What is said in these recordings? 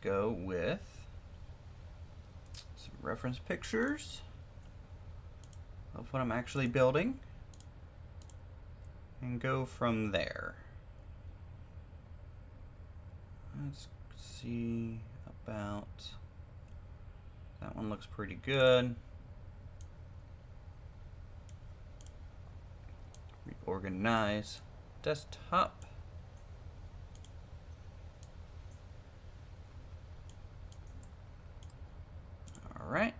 go with some reference pictures of what I'm actually building and go from there. Let's see about that one. Looks pretty good. Reorganize desktop. All right.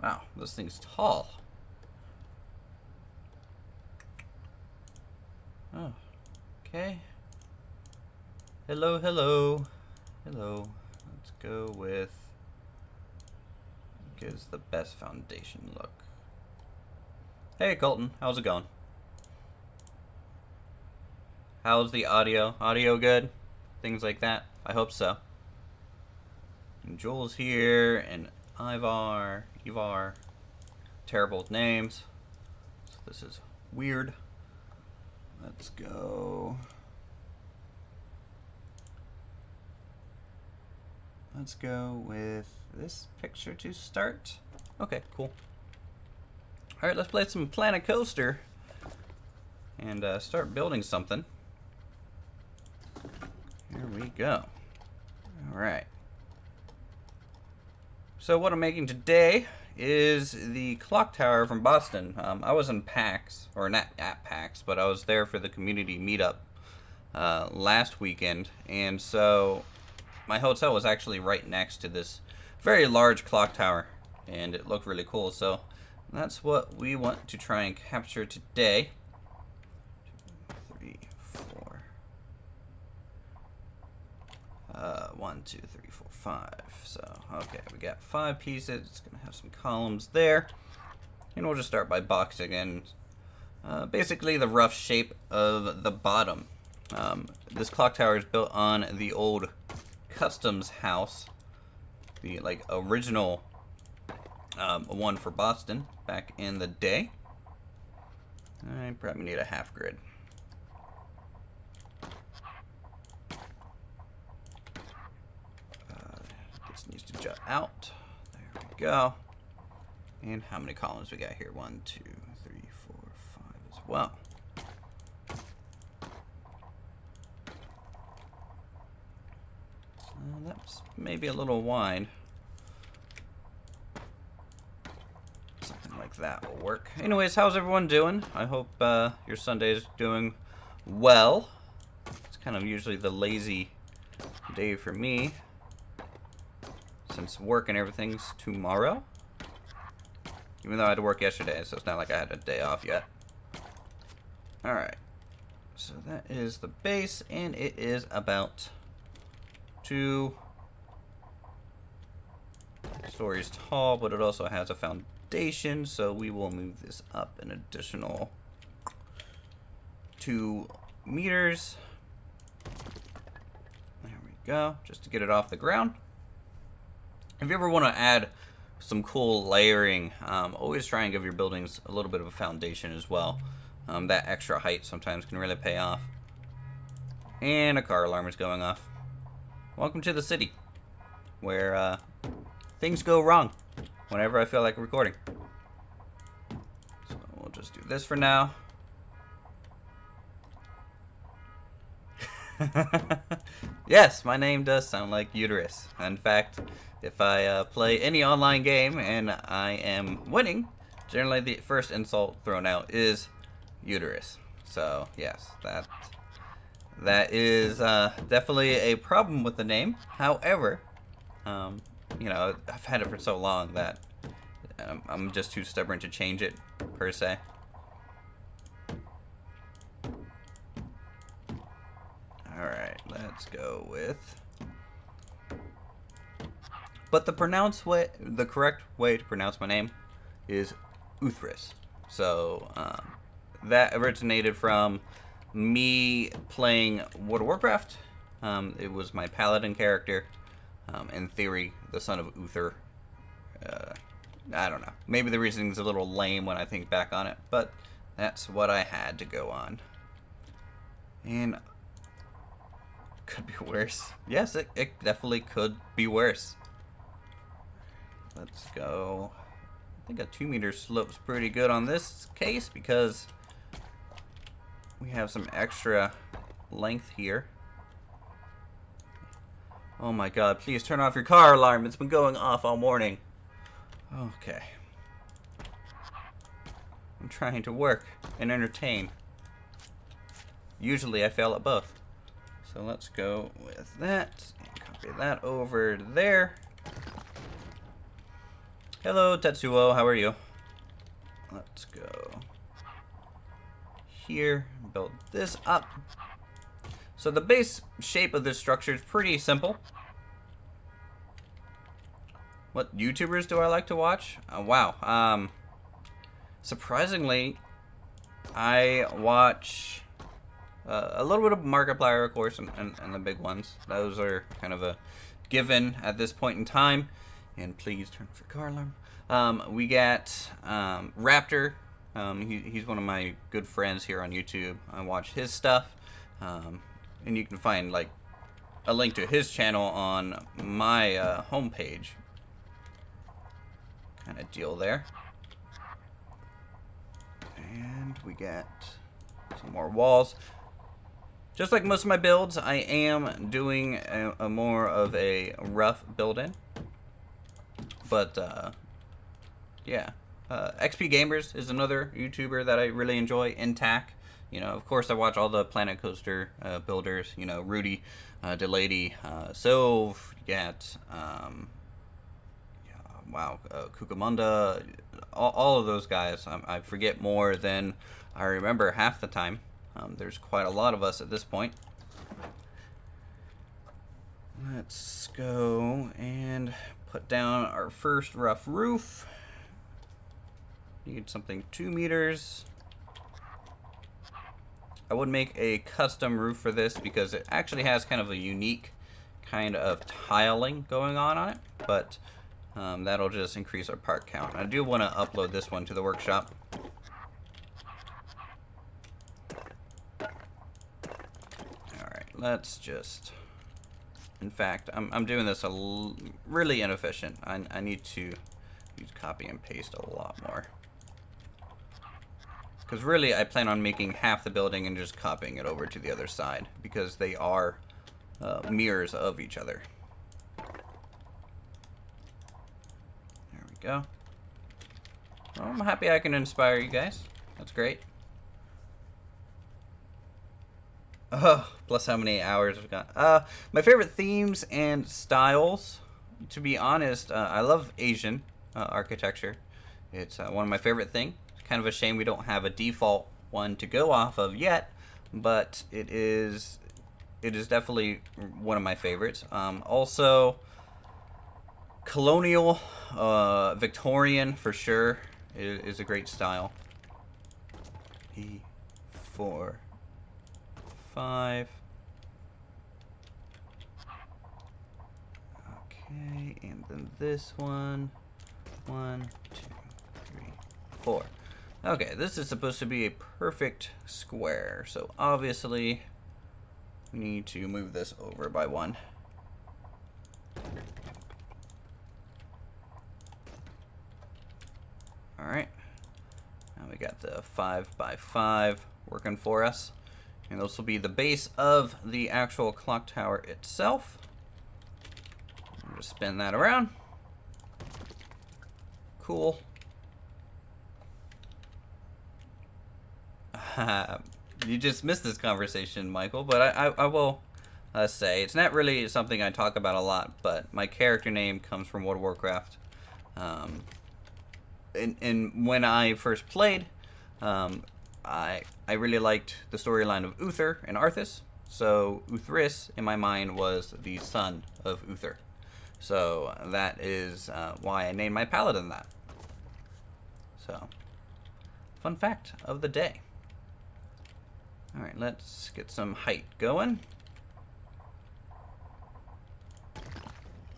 Wow, this thing's tall. Oh, okay. Hello, hello, hello. Let's go with gives the best foundation look. Hey, Colton, how's it going? How's the audio? Audio good? Things like that? I hope so. And Joel's here, and Ivar. Terrible with names. So this is weird. Let's go. Let's go with this picture to start. Okay, cool. Alright, let's play some Planet Coaster and start building something. Here we go. Alright. So what I'm making today is the clock tower from Boston. I was in PAX, or not at PAX, but I was there for the community meetup last weekend, and so my hotel was actually right next to this very large clock tower, and it looked really cool. So that's what we want to try and capture today. 2, 3, 4. 1, 2, 3, 4, 5. So, okay, we got 5 pieces. It's going to have some columns there. And we'll just start by boxing in basically the rough shape of the bottom. This clock tower is built on the old customs house, the original one for Boston back in the day. I probably need a half grid. This needs to jut out. There we go. And how many columns we got here? 1, 2, 3, 4, 5 as well. That's maybe a little wide. Something like that will work. Anyways, how's everyone doing? I hope your Sunday is doing well. It's kind of usually the lazy day for me, since work and everything's tomorrow. Even though I had to work yesterday, so it's not like I had a day off yet. Alright. So that is the base, and it is about 2 stories tall, but it also has a foundation, so we will move this up an additional 2 meters. There we go, just to get it off the ground. If you ever want to add some cool layering, always try and give your buildings a little bit of a foundation as well. That extra height sometimes can really pay off. And a car alarm is going off. Welcome to the city, where things go wrong whenever I feel like recording. So we'll just do this for now. Yes, my name does sound like uterus. In fact, if I play any online game and I am winning, generally the first insult thrown out is uterus. So yes, that is definitely a problem with the name. However, you know, I've had it for so long that I'm just too stubborn to change it, per se. Alright, let's go with... But the correct way to pronounce my name is Uthris. So, that originated from me playing World of Warcraft. It was my paladin character. In theory, the son of Uther. I don't know. Maybe the reasoning's a little lame when I think back on it, but that's what I had to go on. And Could be worse. Yes, it definitely could be worse. Let's go. I think a 2-meter slope's pretty good on this case because we have some extra length here. Oh my god, please turn off your car alarm. It's been going off all morning. Okay. I'm trying to work and entertain. Usually I fail at both. So let's go with that. And copy that over there. Hello, Tetsuo. How are you? Let's go here. Build this up. So the base shape of this structure is pretty simple. What YouTubers do I like to watch? Wow. Surprisingly, I watch a little bit of Markiplier, of course, and the big ones. Those are kind of a given at this point in time. And please turn off your car alarm. We got Raptor. He's one of my good friends here on YouTube. I watch his stuff. And you can find like a link to his channel on my homepage. Kind of deal there. And we got some more walls. Just like most of my builds, I am doing a more of a rough build-in. But, yeah. XP Gamers is another YouTuber that I really enjoy, Intac. You know, of course, I watch all the Planet Coaster builders. You know, Rudy, Delady, Sylv, you got, Kukamunda, all of those guys. I forget more than I remember half the time. There's quite a lot of us at this point. Let's go and put down our first rough roof. Need something 2 meters. I would make a custom roof for this because it actually has kind of a unique kind of tiling going on it, but that'll just increase our part count. I do want to upload this one to the workshop. Alright, let's just... In fact, I'm doing this really inefficient. I need to use copy and paste a lot more. Because really, I plan on making half the building and just copying it over to the other side. Because they are mirrors of each other. There we go. Well, I'm happy I can inspire you guys. That's great. Oh, plus how many hours I've got. My favorite themes and styles, to be honest, I love Asian architecture. It's one of my favorite things. It's kind of a shame we don't have a default one to go off of yet, but it is definitely one of my favorites. Also, colonial, Victorian for sure is a great style. E4. 5. Okay, and then this one. 1, 2, 3, 4. Okay, this is supposed to be a perfect square, so obviously we need to move this over by 1. Alright, now we got the 5 by 5 working for us. And this will be the base of the actual clock tower itself. I'm just spin that around. Cool. You just missed this conversation, Michael, but I will say it's not really something I talk about a lot, but my character name comes from World of Warcraft. And when I first played, I really liked the storyline of Uther and Arthas, so Uthris, in my mind, was the son of Uther. So that is why I named my paladin that. So, fun fact of the day. Alright, let's get some height going.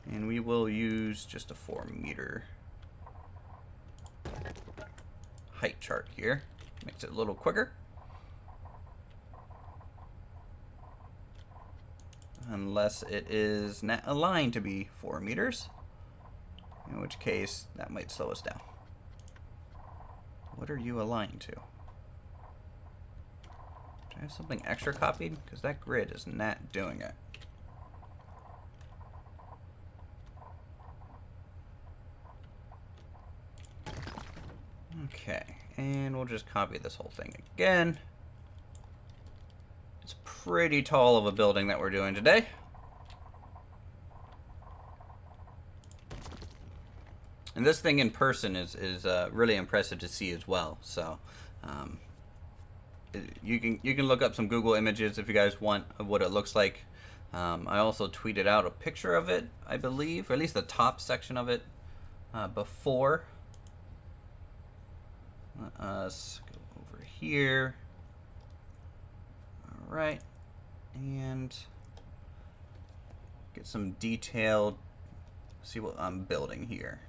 And we will use just a 4-meter height chart here. Makes it a little quicker. unless it is not aligned to be 4 meters, in which case that might slow us down. What are you aligned to? Do I have something extra copied? Because that grid is not doing it. Okay, and we'll just copy this whole thing again. It's pretty tall of a building that we're doing today. And this thing in person is really impressive to see as well. So you can look up some Google images if you guys want of what it looks like. I also tweeted out a picture of it, I believe, or at least the top section of it before. Let us go over here. All right, and get some detailed. See what I'm building here.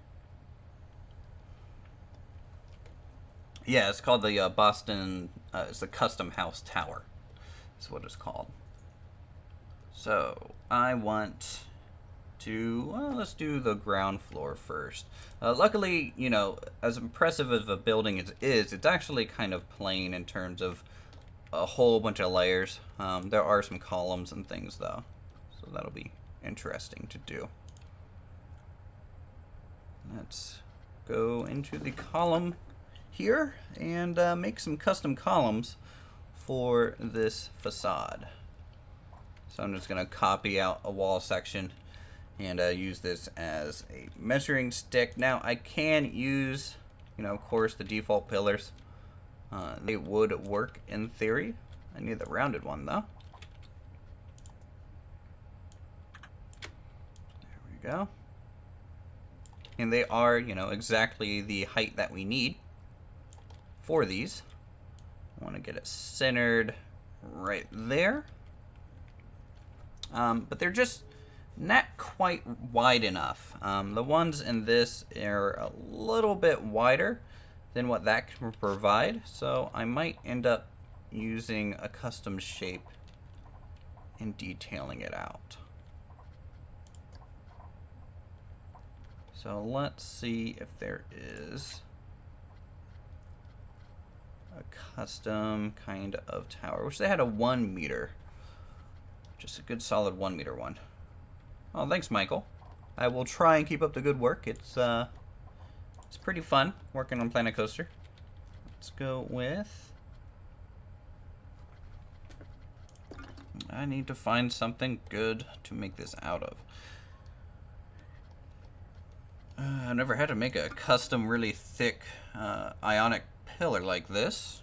Yeah, it's called the Boston. It's the Custom House Tower. That's what it's called. So I want to. Well, let's do the ground floor first. Luckily, you know, as impressive as a building is, it's actually kind of plain in terms of a whole bunch of layers. There are some columns and things though, so that'll be interesting to do. Let's go into the column here and make some custom columns for this facade. So I'm just going to copy out a wall section and use this as a measuring stick. Now I can use, you know, of course, the default pillars. They would work in theory. I need the rounded one though. There we go. And they are, you know, exactly the height that we need for these. I want to get it centered right there. But they're just not quite wide enough. The ones in this are a little bit wider than what that can provide, so I might end up using a custom shape and detailing it out. So let's see if there is a custom kind of tower. Wish they had a 1 meter. Just a good solid 1 meter one. Oh, thanks, Michael. I will try and keep up the good work. It's pretty fun working on Planet Coaster. Let's go with. I need to find something good to make this out of. I've never had to make a custom really thick ionic pillar like this.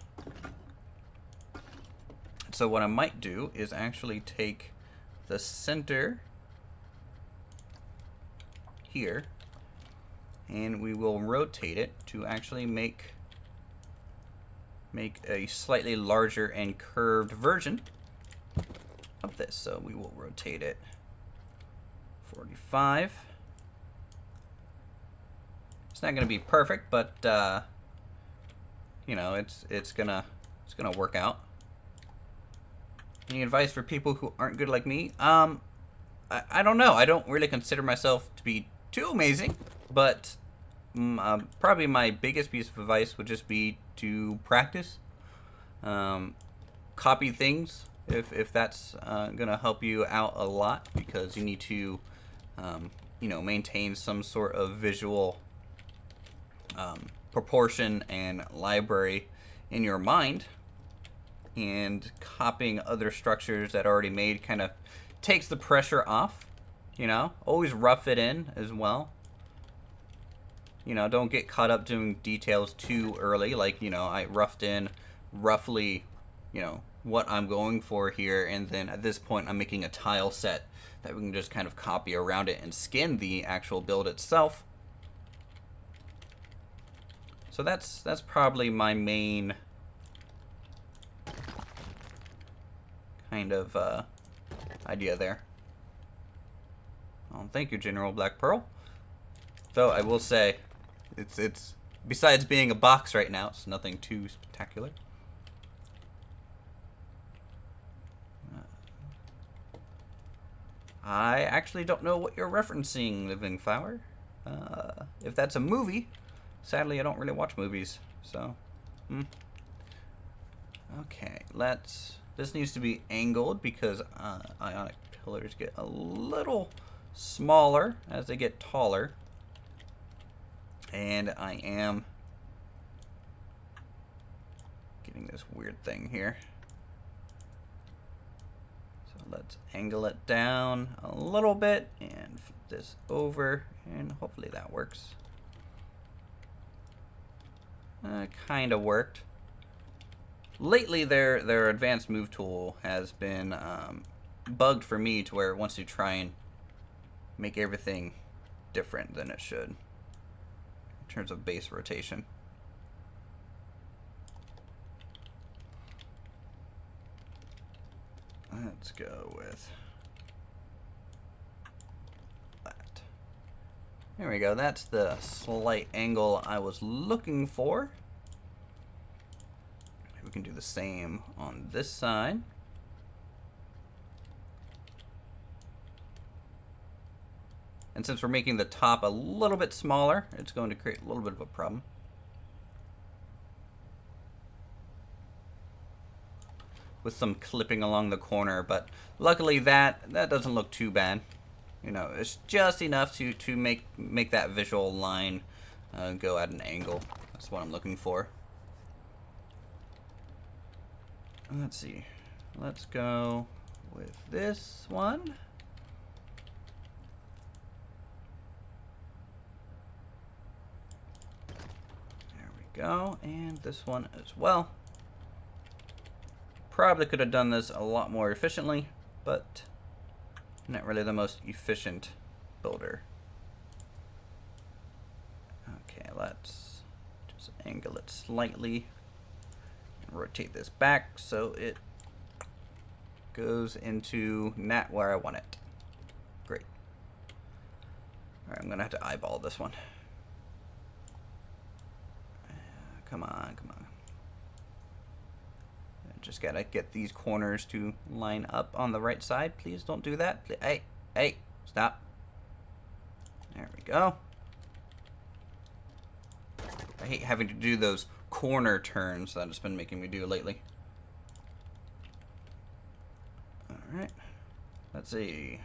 So what I might do is actually take the center here and we will rotate it to actually make a slightly larger and curved version of this. So we will rotate it 45. It's not going to be perfect, but you know, it's gonna work out. Any advice for people who aren't good like me? I don't know. I don't really consider myself to be too amazing, but probably my biggest piece of advice would just be to practice. Copy things if that's gonna help you out a lot, because you need to you know, maintain some sort of visual proportion and library in your mind, and copying other structures that are already made kind of takes the pressure off. You know, always rough it in as well. You know, don't get caught up doing details too early. Like, you know, I roughed in roughly, you know, what I'm going for here, and then at this point I'm making a tile set that we can just kind of copy around it and skin the actual build itself. So that's probably my main kind of idea there. Oh, thank you, General Black Pearl. Though I will say, it's besides being a box right now, it's nothing too spectacular. I actually don't know what you're referencing, Living Flower. If that's a movie, sadly I don't really watch movies, so. Okay, this needs to be angled because ionic pillars get a little smaller as they get taller. And I am getting this weird thing here. So let's angle it down a little bit and flip this over, and hopefully that works. Kind of worked. Lately, their advanced move tool has been bugged for me to where it wants to try and make everything different than it should in terms of base rotation. Let's go with that. There we go. That's the slight angle I was looking for. We can do the same on this side. And since we're making the top a little bit smaller, it's going to create a little bit of a problem. With some clipping along the corner, but luckily that doesn't look too bad. You know, it's just enough to make that visual line go at an angle. That's what I'm looking for. Let's see. Let's go with this one. There we go, and this one as well. Probably could have done this a lot more efficiently, but not really the most efficient builder. Okay, let's just angle it slightly and rotate this back so it goes into not where I want it. Great. All right, I'm gonna have to eyeball this one. Come on, come on. Just gotta get these corners to line up on the right side. Please don't do that. Hey, stop. There we go. I hate having to do those corner turns that it's been making me do lately. Alright. Let's see.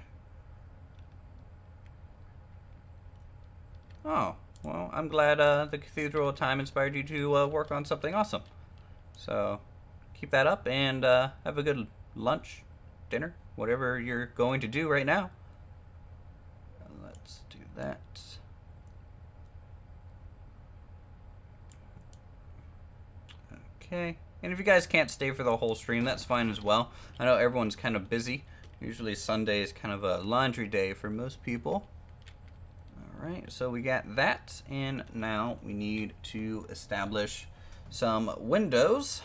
Oh, well, I'm glad the Cathedral of Time inspired you to work on something awesome. So keep that up and have a good lunch, dinner, whatever you're going to do right now. Let's do that. Okay. And if you guys can't stay for the whole stream, that's fine as well. I know everyone's kind of busy. Usually Sunday is kind of a laundry day for most people. Alright, so we got that, and now we need to establish some windows.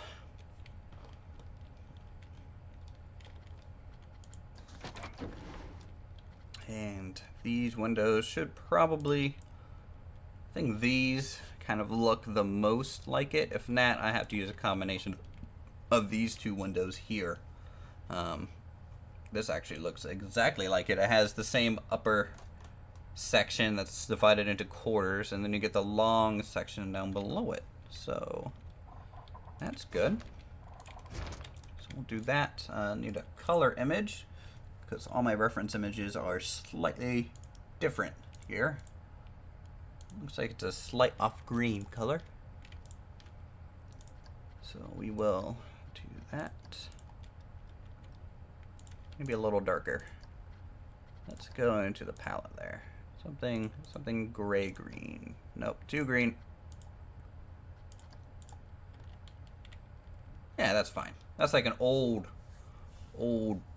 And these windows should probably, I think these kind of look the most like it. If not, I have to use a combination of these two windows here. This actually looks exactly like it. It has the same upper section that's divided into quarters, and then you get the long section down below it. So that's good. So we'll do that. Need a color image, because all my reference images are slightly different here. Looks like it's a slight off green color. So we will do that. Maybe a little darker. Let's go into the palette there. Something gray green. Nope, too green. Yeah, that's fine. That's like an old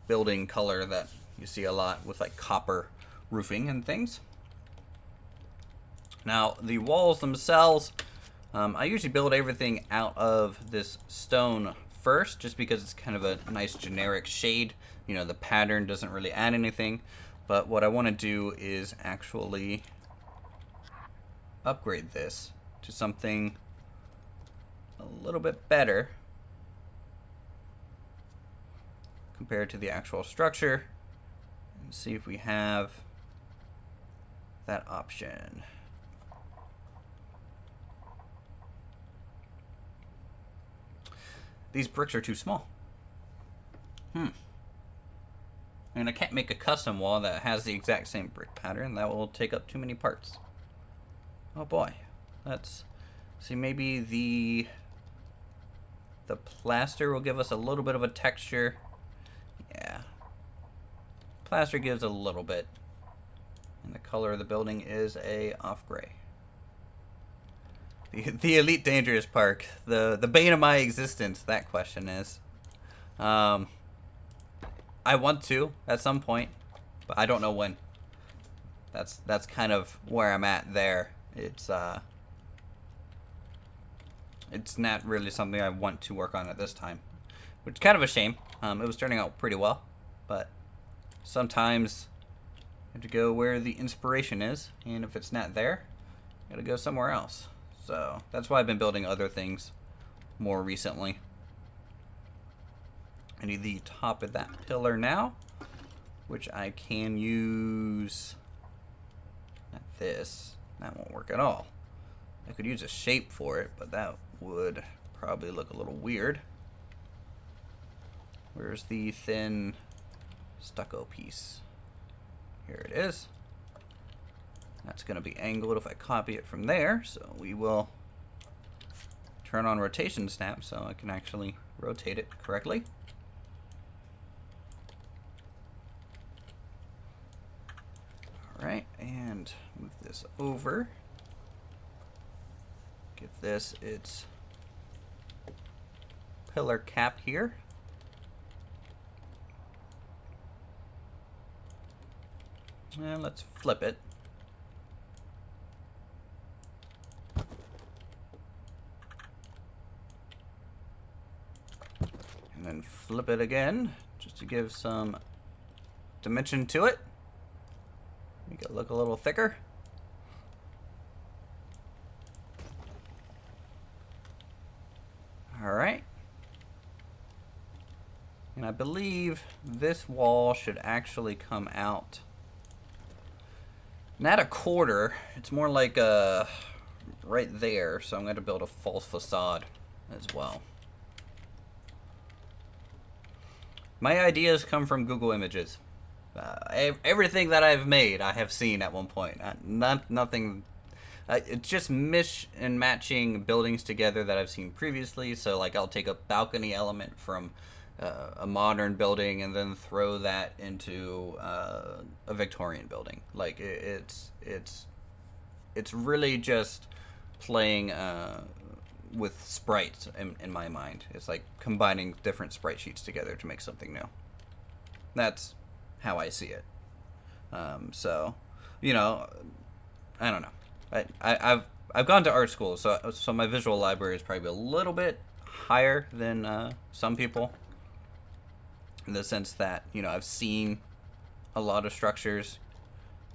building color that you see a lot with like copper roofing and things. Now the walls themselves, I usually build everything out of this stone first, just because it's kind of a nice generic shade. You know, the pattern doesn't really add anything. But what I want to do is actually upgrade this to something a little bit better compared to the actual structure. Let's see if we have that option. These bricks are too small. And I can't make a custom wall that has the exact same brick pattern. That will take up too many parts. Oh boy. Let's see, maybe the plaster will give us a little bit of a texture. Yeah. Plaster gives a little bit. And the color of the building is a off gray. The Elite Dangerous Park. The bane of my existence, that question is. I want to at some point, but I don't know when. That's kind of where I'm at there. It's not really something I want to work on at this time, which is kind of a shame. It was turning out pretty well, but sometimes you have to go where the inspiration is, and if it's not there, you gotta go somewhere else. So that's why I've been building other things more recently. I need the top of that pillar now, which I can use. Not this. That won't work at all. I could use a shape for it, but that would probably look a little weird. Where's the thin stucco piece? Here it is. That's going to be angled if I copy it from there, so we will turn on rotation snap so I can actually rotate it correctly. Alright, and move this over. Give this its pillar cap here. And let's flip it. And then flip it again, just to give some dimension to it. Make it look a little thicker. Alright. And I believe this wall should actually come out not a quarter, it's more like right there, so I'm going to build a false facade as well. My ideas come from Google Images. Everything that I've made, I have seen at one point. Nothing. It's just mish and matching buildings together that I've seen previously. So, like, I'll take a balcony element from a modern building and then throw that into a Victorian building. Like, it's really just playing with sprites in my mind. It's like combining different sprite sheets together to make something new. That's how I see it. So, you know, I don't know. I've gone to art school, so my visual library is probably a little bit higher than some people, in the sense that, you know, I've seen a lot of structures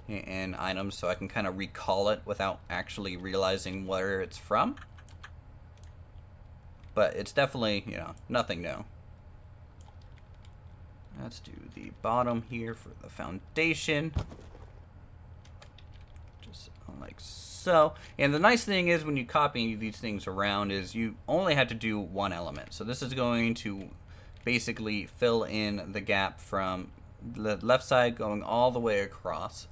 and items, so I can kind of recall it without actually realizing where it's from. But it's definitely, you know, nothing new. Let's do the bottom here for the foundation. Just like so. And the nice thing is when you copy these things around is you only have to do one element. So this is going to basically fill in the gap from the left side going all the way across.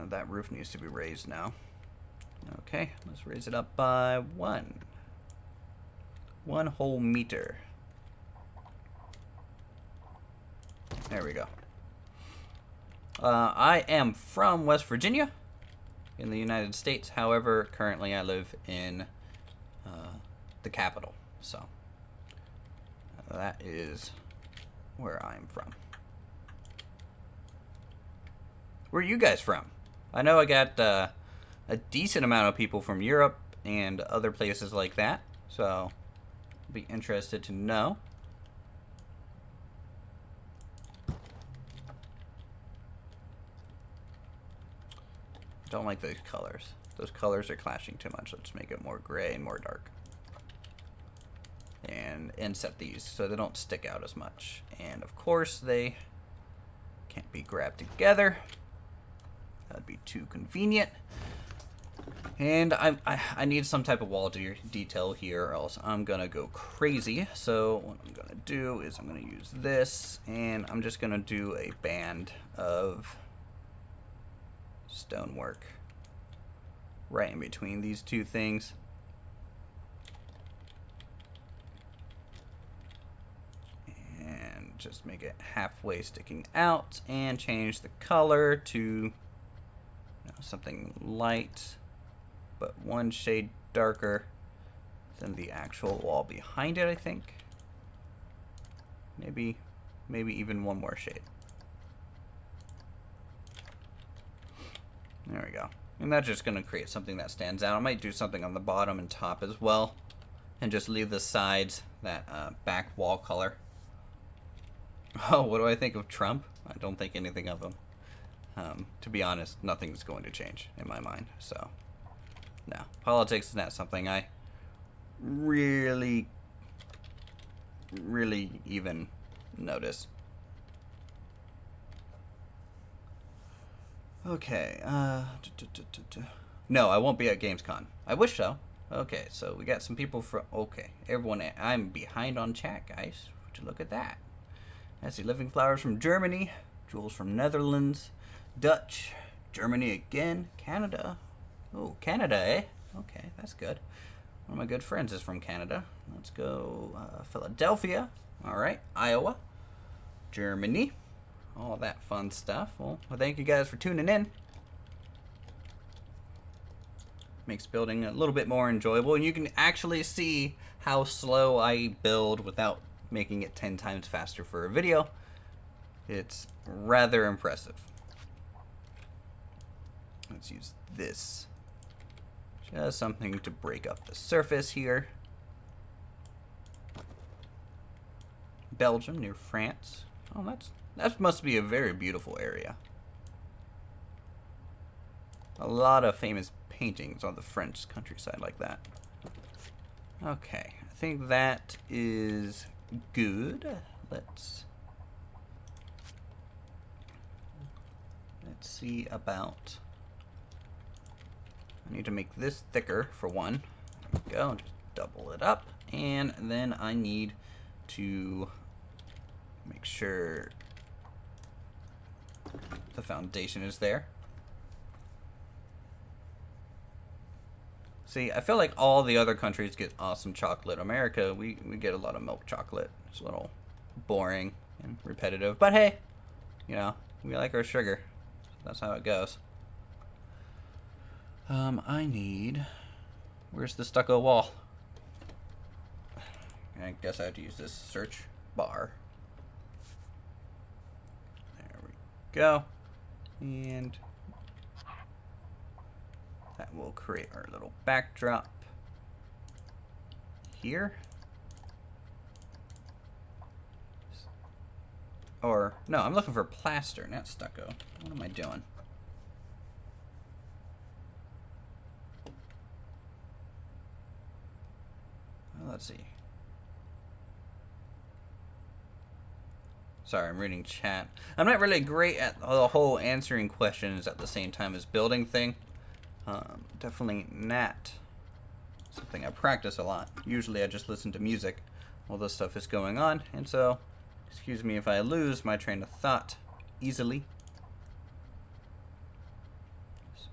That roof needs to be raised now. Okay, let's raise it up by one whole meter. There we go. I am from West Virginia in the United States. However, currently I live in the capital. So that is where I'm from. Where are you guys from? I know I got a decent amount of people from Europe and other places like that. So I'd be interested to know. Don't like those colors. Those colors are clashing too much. Let's make it more gray and more dark. And inset these so they don't stick out as much. And of course they can't be grabbed together. That'd be too convenient. And I need some type of wall detail here, or else I'm gonna go crazy. So what I'm gonna do is I'm gonna use this, and I'm just gonna do a band of stonework right in between these two things. And just make it halfway sticking out, and change the color to something light, but one shade darker than the actual wall behind it, I think. Maybe even one more shade. There we go. And that's just gonna create something that stands out. I might do something on the bottom and top as well, and just leave the sides that back wall color. Oh, what do I think of Trump? I don't think anything of him. To be honest, nothing's going to change in my mind. So, no. Politics is not something I really even notice. Okay. No, I won't be at Gamescom. I wish so. Okay, so we got some people from... Okay, everyone... I'm behind on chat, guys. Would you look at that? I see Living Flowers from Germany. Jules from Netherlands. Dutch, Germany again, Canada. Oh, Canada, eh? Okay, that's good. One of my good friends is from Canada. Let's go Philadelphia. All right, Iowa, Germany, all that fun stuff. Well, thank you guys for tuning in. Makes building a little bit more enjoyable, and you can actually see how slow I build without making it 10 times faster for a video. It's rather impressive. Let's use this. Just something to break up the surface here. Belgium near France. Oh, that must be a very beautiful area. A lot of famous paintings on the French countryside like that. Okay, I think that is good. Let's see about... I need to make this thicker for one. There we go, just double it up. And then I need to make sure the foundation is there. See, I feel like all the other countries get awesome chocolate. America, we get a lot of milk chocolate. It's a little boring and repetitive. But hey, you know, we like our sugar. That's how it goes. I need... Where's the stucco wall? I guess I have to use this search bar. There we go. And that will create our little backdrop here. Or, no, I'm looking for plaster, not stucco. What am I doing? Let's see. Sorry, I'm reading chat. I'm not really great at the whole answering questions at the same time as building thing. Definitely not something I practice a lot. Usually I just listen to music while this stuff is going on, and so excuse me if I lose my train of thought easily.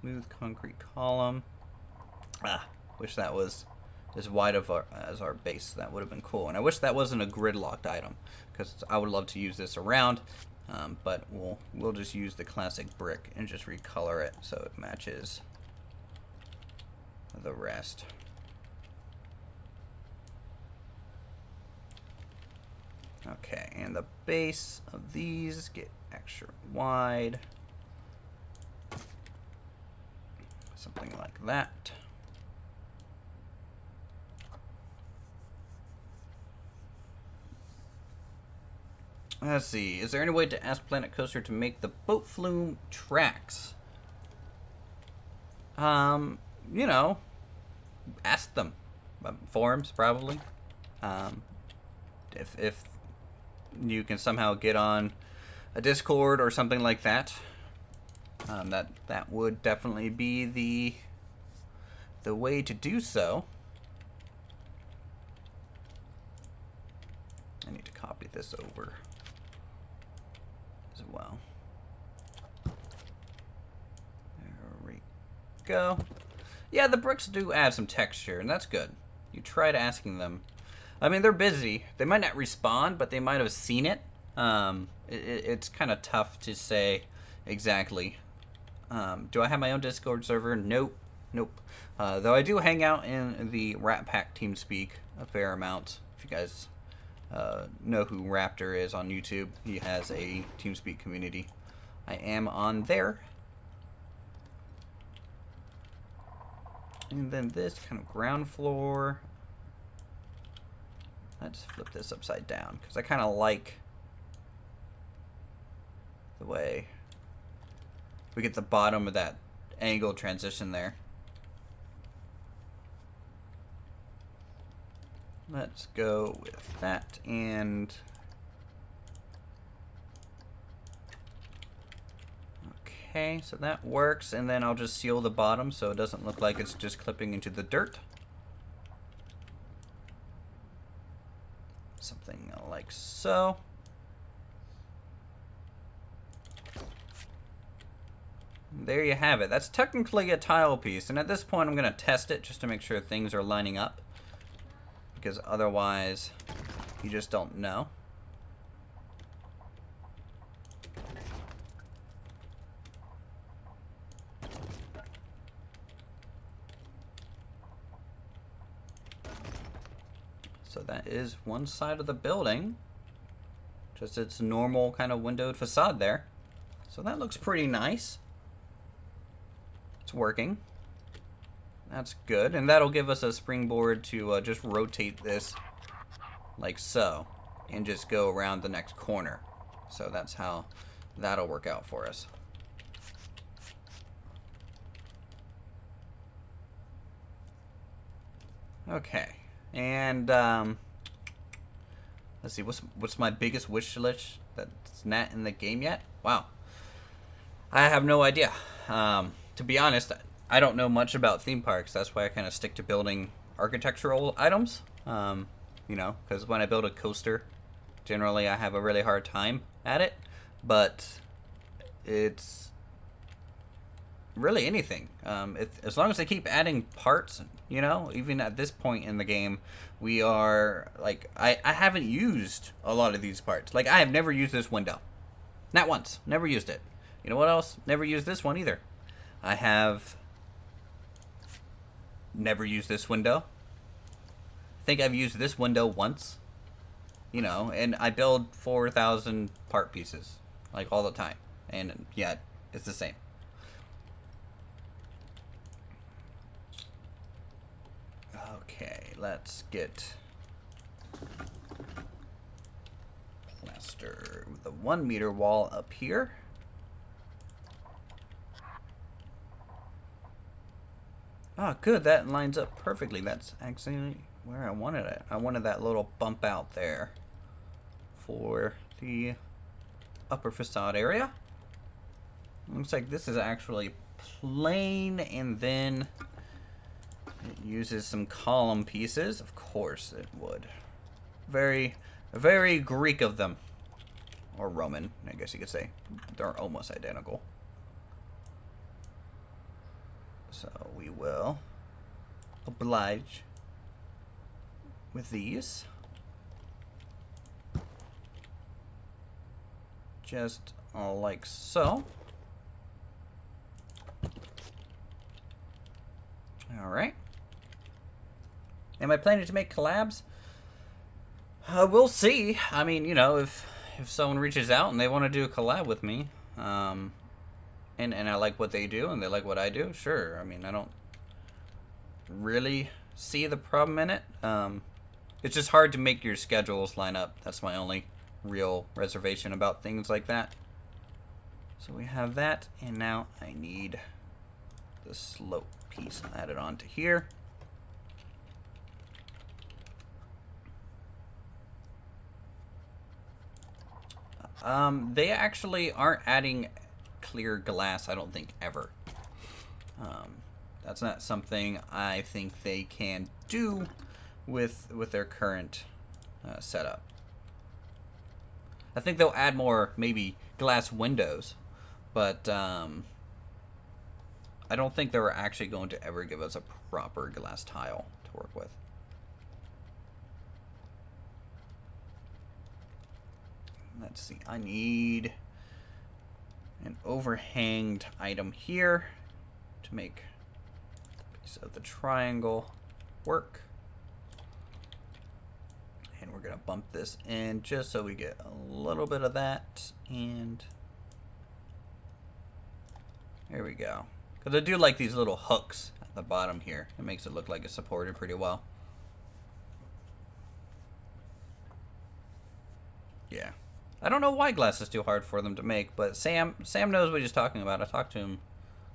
Smooth concrete column. Wish that was as wide of as our base. That would have been cool. And I wish that wasn't a gridlocked item, because I would love to use this around. But we'll just use the classic brick and just recolor it so it matches the rest. Okay, and the base of these get extra wide. Something like that. Let's see. Is there any way to ask Planet Coaster to make the boat flume tracks? You know, ask them. Forums, probably. if you can somehow get on a Discord or something like that, that would definitely be the way to do so. I need to copy this over as well. There we go. Yeah, the bricks do add some texture, and that's good. You tried asking them. I mean, they're busy. They might not respond, but they might have seen it. It's kind of tough to say exactly. Do I have my own Discord server? Nope. Nope. Though I do hang out in the Rat Pack TeamSpeak a fair amount. If you guys know who Raptor is on YouTube, he has a TeamSpeak community. I am on there. And then this kind of ground floor. Let's flip this upside down because I kind of like the way we get the bottom of that angle transition there. Let's go with that and okay, so that works, and then I'll just seal the bottom so it doesn't look like it's just clipping into the dirt. Something like so. There you have it. That's technically a tile piece, and at this point I'm going to test it just to make sure things are lining up, because otherwise you just don't know. So that is one side of the building. Just its normal kind of windowed facade there. So that looks pretty nice. It's working. That's good. And that'll give us a springboard to just rotate this like so. And just go around the next corner. So that's how that'll work out for us. Okay. And let's see, what's my biggest wish list that's not in the game yet? Wow, I have no idea. To be honest, I don't know much about theme parks. That's why I kind of stick to building architectural items. You know, because when I build a coaster, generally I have a really hard time at it. But it's really anything. As long as they keep adding parts, you know, even at this point in the game, we are, like, I haven't used a lot of these parts. Like, I have never used this window. Not once. Never used it. You know what else? Never used this one either. I have never used this window. I think I've used this window once. You know, and I build 4,000 part pieces, like, all the time. And yet, it's the same. Okay, let's get plaster with the 1 meter wall up here. Oh, good, that lines up perfectly. That's actually where I wanted it. I wanted that little bump out there for the upper facade area. Looks like this is actually plain, and then it uses some column pieces. Of course it would. Very, very Greek of them. Or Roman, I guess you could say. They're almost identical. So we will oblige with these. Just like so. Alright. Am I planning to make collabs? We'll see. I mean, you know, if someone reaches out and they want to do a collab with me, and I like what they do and they like what I do, sure. I mean, I don't really see the problem in it. It's just hard to make your schedules line up. That's my only real reservation about things like that. So we have that, and now I need the slope piece added onto here. They actually aren't adding clear glass, I don't think, ever. That's not something I think they can do with their current setup. I think they'll add more, maybe, glass windows, but I don't think they were actually going to ever give us a proper glass tile to work with. Let's see, I need an overhanged item here to make a piece of the triangle work. And we're gonna bump this in just so we get a little bit of that, and there we go. Because I do like these little hooks at the bottom here. It makes it look like it's supported pretty well. Yeah. I don't know why glass is too hard for them to make, but Sam knows what he's talking about. I talked to him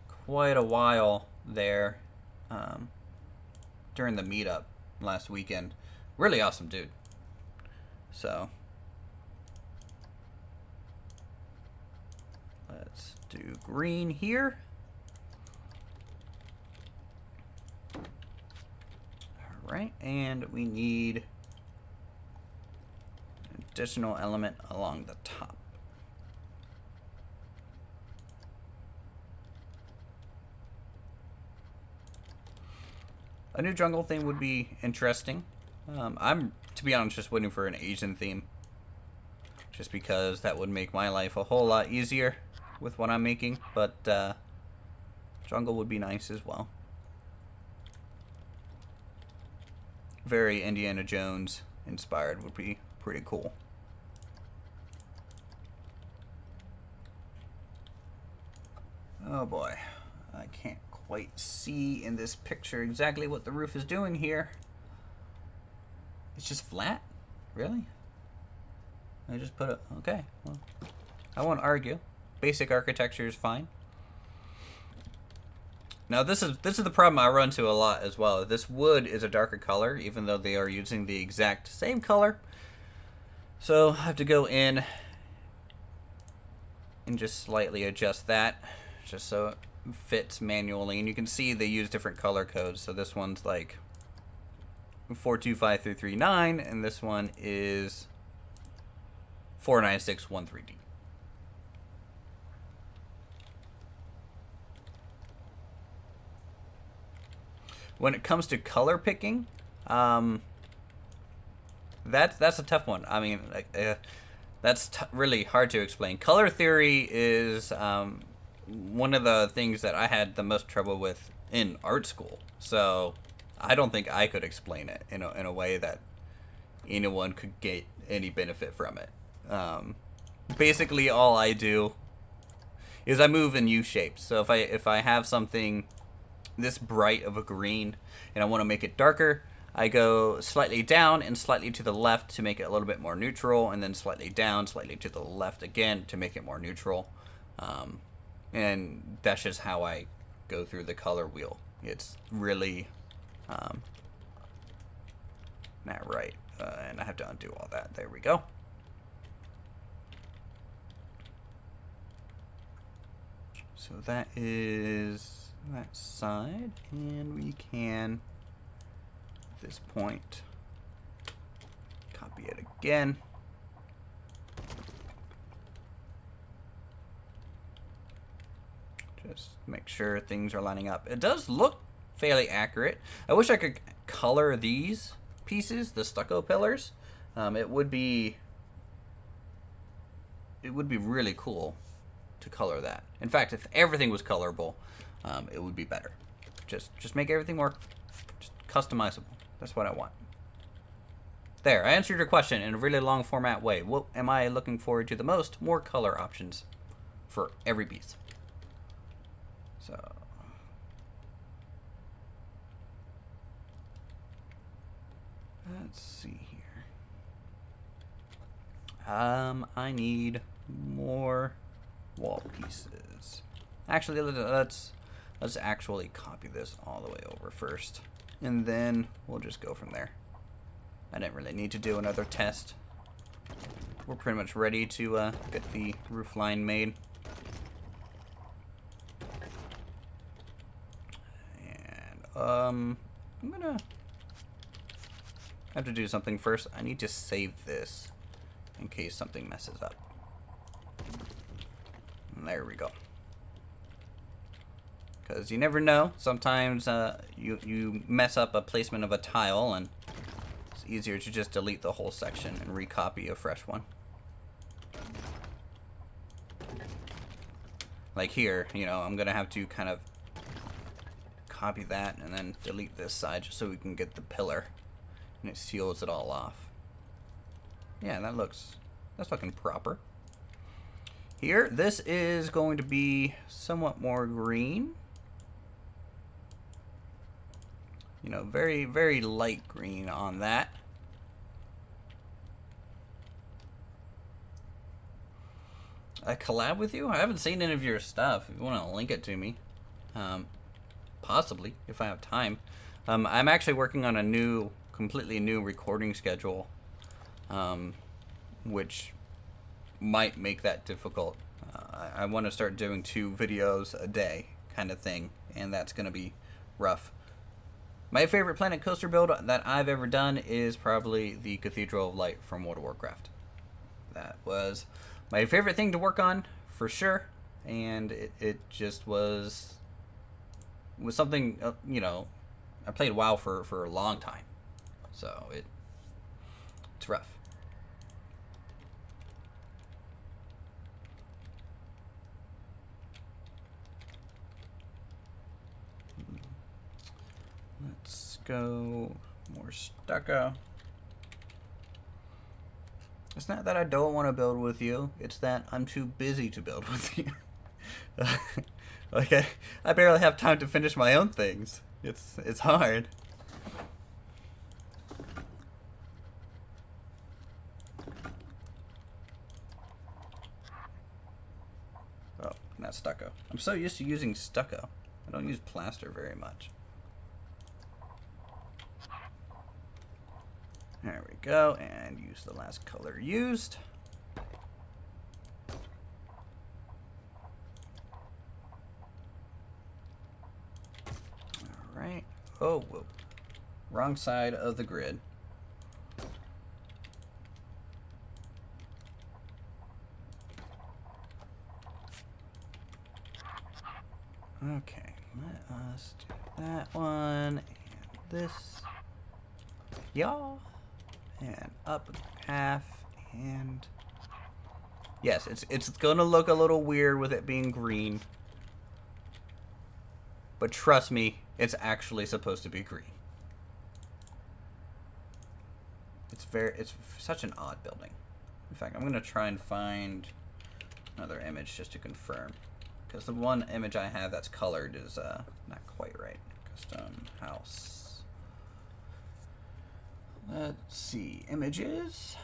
quite a while there during the meetup last weekend. Really awesome dude. So let's do green here. All right, and we need an additional element along the top. A new jungle theme would be interesting. I'm, to be honest, just waiting for an Asian theme. Just because that would make my life a whole lot easier with what I'm making. But jungle would be nice as well. Very Indiana Jones inspired would be pretty cool. Oh boy, I can't quite see in this picture exactly what the roof is doing here. It's just flat? Really? I just put it, okay, well, I won't argue. Basic architecture is fine. Now this is the problem I run into a lot as well. This wood is a darker color, even though they are using the exact same color. So I have to go in and just slightly adjust that, just so it fits manually. And you can see they use different color codes. So this one's like 425339, and this one is 49613D. When it comes to color picking, that's a tough one. I mean, that's really hard to explain. Color theory is one of the things that I had the most trouble with in art school. So I don't think I could explain it in a way that anyone could get any benefit from it. Basically, all I do is I move in U shapes. So if I have something this bright of a green and I want to make it darker, I go slightly down and slightly to the left to make it a little bit more neutral, and then slightly down, slightly to the left again to make it more neutral. And that's just how I go through the color wheel. It's really not right. And I have to undo all that. There we go. So that is that side, and we can, at this point, copy it again. Just make sure things are lining up. It does look fairly accurate. I wish I could color these pieces, the stucco pillars. It would be really cool to color that. In fact, if everything was colorable, it would be better. Just make everything more just customizable. That's what I want. There, I answered your question in a really long format way. What am I looking forward to the most? More color options for every piece. So let's see here. I need more wall pieces. Actually, let's actually copy this all the way over first, and then we'll just go from there. I didn't really need to do another test. we're pretty much ready to get the roof line made. And I'm gonna have to do something first. I need to save this in case something messes up. And there we go. Because you never know. Sometimes you mess up a placement of a tile, and it's easier to just delete the whole section and recopy a fresh one. Like here, you know, I'm going to have to kind of copy that and then delete this side just so we can get the pillar. And it seals it all off. Yeah, that's looking proper. Here, this is going to be somewhat more green. You know, very, very light green on that. I collab with you? I haven't seen any of your stuff. If you want to link it to me, possibly, if I have time. I'm actually working on a completely new recording schedule, which might make that difficult. I want to start doing 2 videos a day kind of thing, and that's going to be rough. My favorite Planet Coaster build that I've ever done is probably the Cathedral of Light from World of Warcraft. That was my favorite thing to work on, for sure, and it just was something, you know, I played WoW for a long time, so it's rough. Let's go more stucco. It's not that I don't want to build with you. It's that I'm too busy to build with you. Like I barely have time to finish my own things. It's hard. Oh, not stucco. I'm so used to using stucco. I don't use plaster very much. There we go, and use the last color used. All right. Oh, whoa. Wrong side of the grid. Okay, let us do that one, and this. Y'all. And up half, and yes, it's gonna look a little weird with it being green, but trust me, it's actually supposed to be green. It's such an odd building. In fact, I'm gonna try and find another image just to confirm, because the one image I have that's colored is not quite right. Custom house. Let's see, images.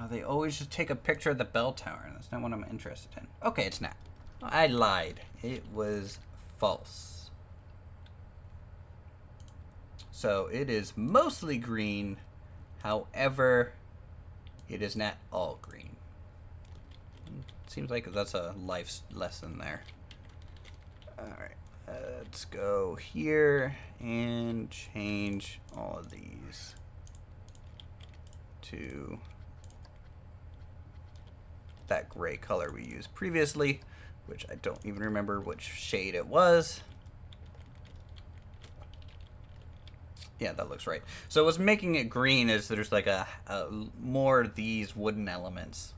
They always just take a picture of the bell tower, and that's not what I'm interested in. Okay, it's not. I lied. It was false. So it is mostly green, however, it is not all green. Seems like that's a life lesson there. Alright. Let's go here and change all of these to that gray color we used previously, which I don't even remember which shade it was. Yeah, that looks right. So what's making it green is there's like a more of these wooden elements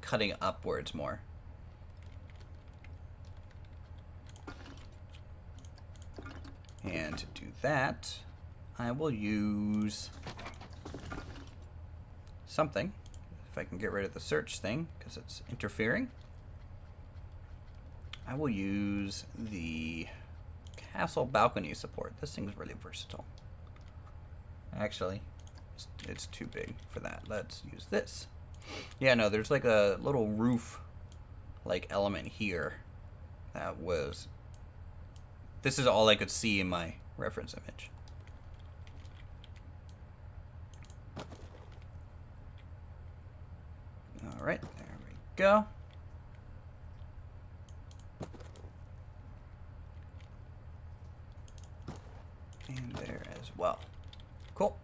cutting upwards more. And to do that, I will use something. If I can get rid of the search thing, because it's interfering. I will use the castle balcony support. This thing's really versatile. Actually, it's too big for that. Let's use this. Yeah, no, there's like a little roof like element here that was... This is all I could see in my reference image. Alright, there we go. And there as well. Cool.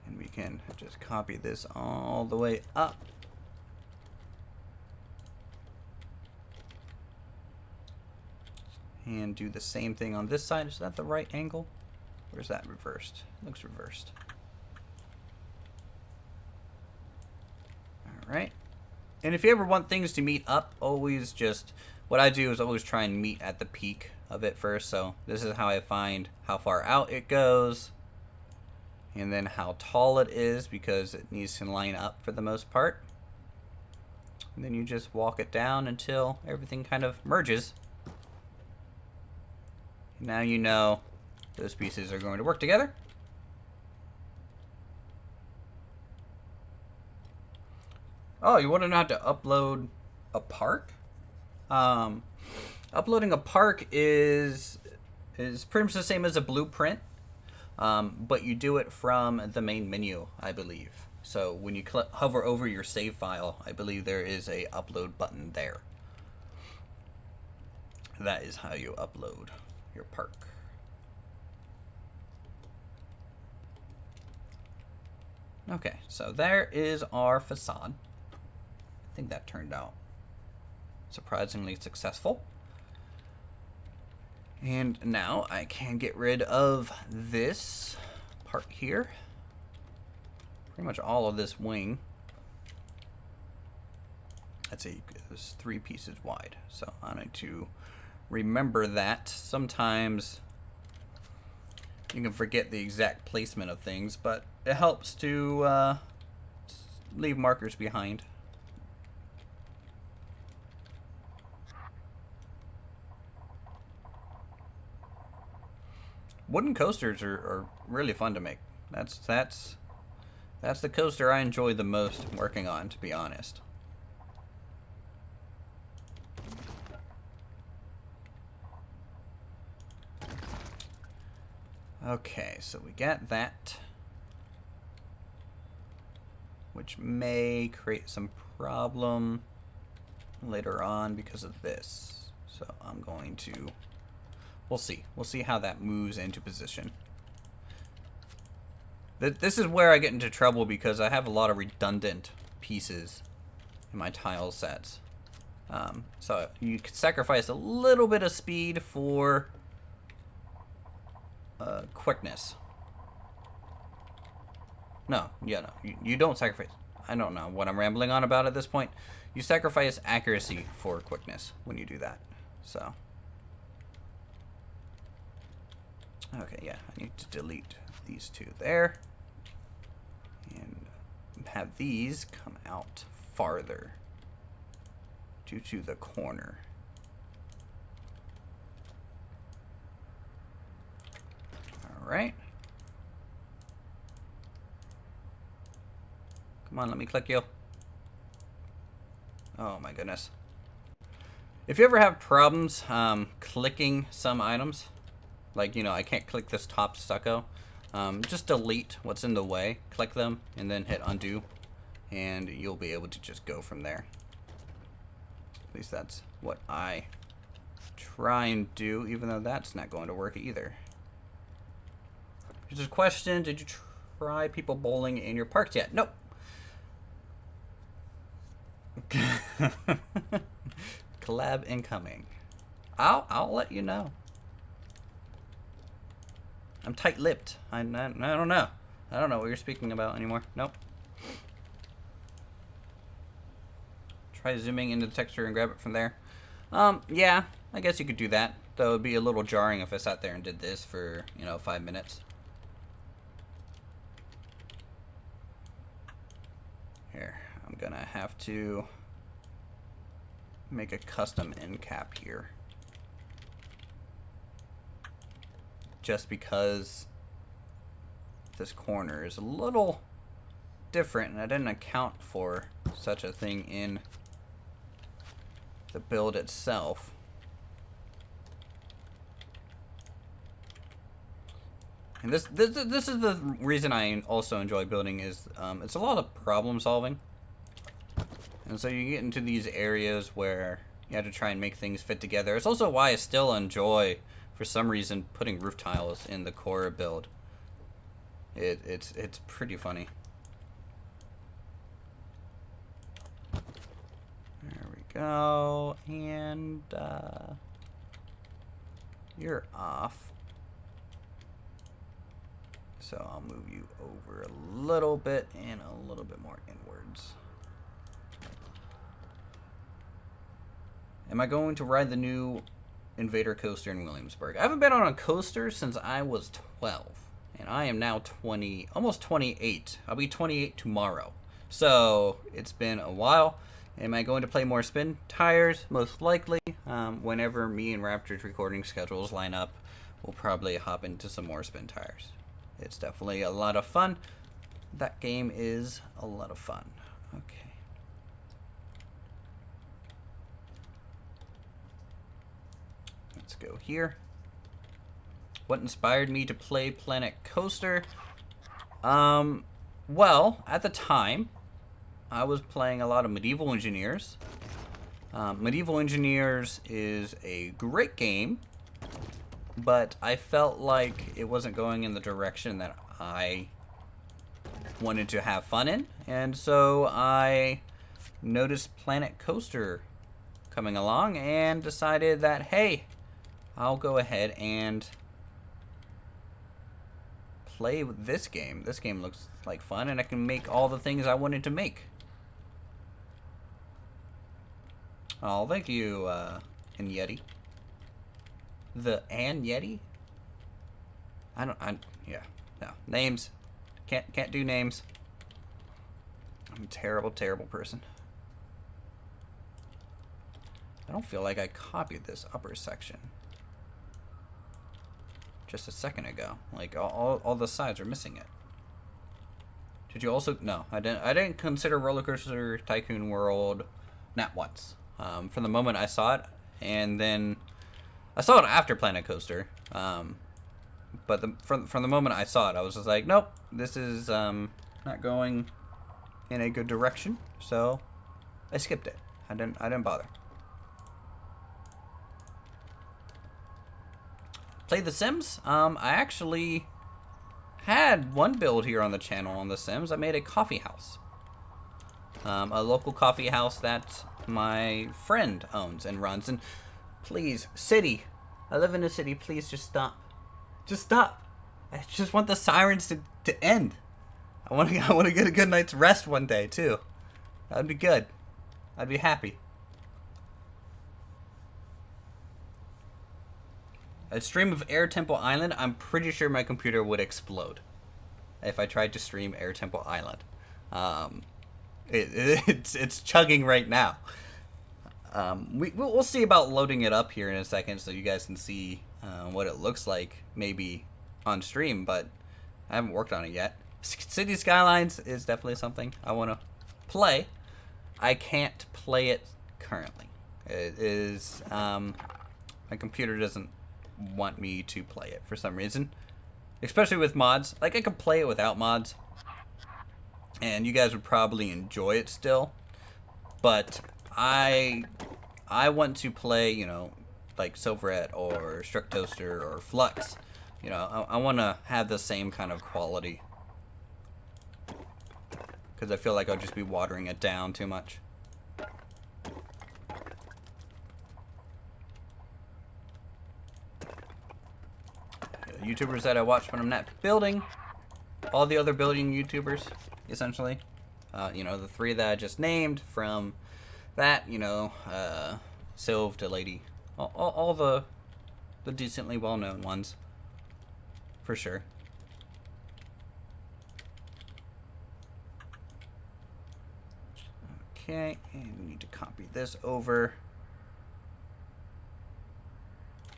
And we can just copy this all the way up. And do the same thing on this side. Is that the right angle? Or is that reversed? It looks reversed. Alright. And if you ever want things to meet up, always just... What I do is always try and meet at the peak of it first. So this is how I find how far out it goes. And then how tall it is, because it needs to line up for the most part. And then you just walk it down until everything kind of merges. Now you know those pieces are going to work together. Oh, you want to know how to upload a park? Uploading a park is pretty much the same as a blueprint, but you do it from the main menu, I believe. So when you hover over your save file, I believe there is a upload button there. That is how you upload your park. Okay, so there is our facade. I think that turned out surprisingly successful. And now I can get rid of this part here. Pretty much all of this wing. Let's see, it was 3 pieces wide. So I need to remember that. Sometimes you can forget the exact placement of things, but it helps to leave markers behind. Wooden coasters are really fun to make. That's the coaster I enjoy the most working on, to be honest. Okay, so we got that, which may create some problem later on because of this. So I'm going to... We'll see. We'll see how that moves into position. This is where I get into trouble because I have a lot of redundant pieces in my tile sets. So you could sacrifice a little bit of speed for quickness. No, you don't sacrifice. I don't know what I'm rambling on about at this point. You sacrifice accuracy for quickness when you do that. So... Okay, yeah, I need to delete these 2 there. And have these come out farther due to the corner. Alright. Come on, let me click you. Oh my goodness. If you ever have problems clicking some items, like, you know, I can't click this top stucco. Just delete what's in the way, click them, and then hit undo, and you'll be able to just go from there. At least that's what I try and do, even though that's not going to work either. Just a question, did you try people bowling in your parks yet? Nope. Collab incoming. I'll let you know. I'm tight-lipped. I don't know. I don't know what you're speaking about anymore. Nope. Try zooming into the texture and grab it from there. Yeah, I guess you could do that. Though it'd be a little jarring if I sat there and did this for, 5 minutes. Here, I'm gonna have to make a custom end cap here. Just because this corner is a little different and I didn't account for such a thing in the build itself. And this is the reason I also enjoy building is it's a lot of problem solving. And so you get into these areas where you have to try and make things fit together. It's also why I still enjoy, for some reason, putting roof tiles in the core build. It's pretty funny. There we go. And you're off. So I'll move you over a little bit and a little bit more inwards. Am I going to ride the new Invader coaster in Williamsburg? I haven't been on a coaster since I was 12. And I am now 20, almost 28. I'll be 28 tomorrow. So it's been a while. Am I going to play more spin tires? Most likely. Whenever me and Raptor's recording schedules line up, we'll probably hop into some more spin tires. It's definitely a lot of fun. That game is a lot of fun. Okay. Let's go here. What inspired me to play Planet Coaster? Well, at the time, I was playing a lot of Medieval Engineers. Medieval Engineers is a great game, but I felt like it wasn't going in the direction that I wanted to have fun in. And so I noticed Planet Coaster coming along and decided that, hey, I'll go ahead and play with this game. This game looks like fun, and I can make all the things I wanted to make. Oh, thank you, Yeti. The Yeti? Yeah, no. Names. Can't do names. I'm a terrible, terrible person. I don't feel like I copied this upper section just a second ago. Like, all the sides are missing it. Did you also... No, I didn't consider Roller Coaster Tycoon World not once. From the moment I saw it, and then... I saw it after Planet Coaster. But from the moment I saw it, I was just like, nope, this is not going in a good direction. So I skipped it. I didn't bother. Play The Sims? I actually had one build here on the channel on The Sims. I made a coffee house. A local coffee house that my friend owns and runs. And please, city, I live in a city, please just stop. Just stop. I just want the sirens to end. I want to get a good night's rest one day, too. That'd be good. I'd be happy. A stream of Air Temple Island, I'm pretty sure my computer would explode if I tried to stream Air Temple Island. It's chugging right now. We'll see about loading it up here in a second so you guys can see what it looks like maybe on stream, but I haven't worked on it yet. City Skylines is definitely something I want to play. I can't play it currently. It is my computer doesn't want me to play it for some reason, especially with mods. Like, I could play it without mods and you guys would probably enjoy it still, but I want to play, you know, like Silverette or Struck Toaster or Flux. You know, I want to have the same kind of quality because I feel like I'll just be watering it down too much. YouTubers that I watch when I'm not building, all the other building YouTubers, essentially. You know, the three that I just named, from that, you know, Sylv to Lady, all the decently well-known ones, for sure. Okay, and we need to copy this over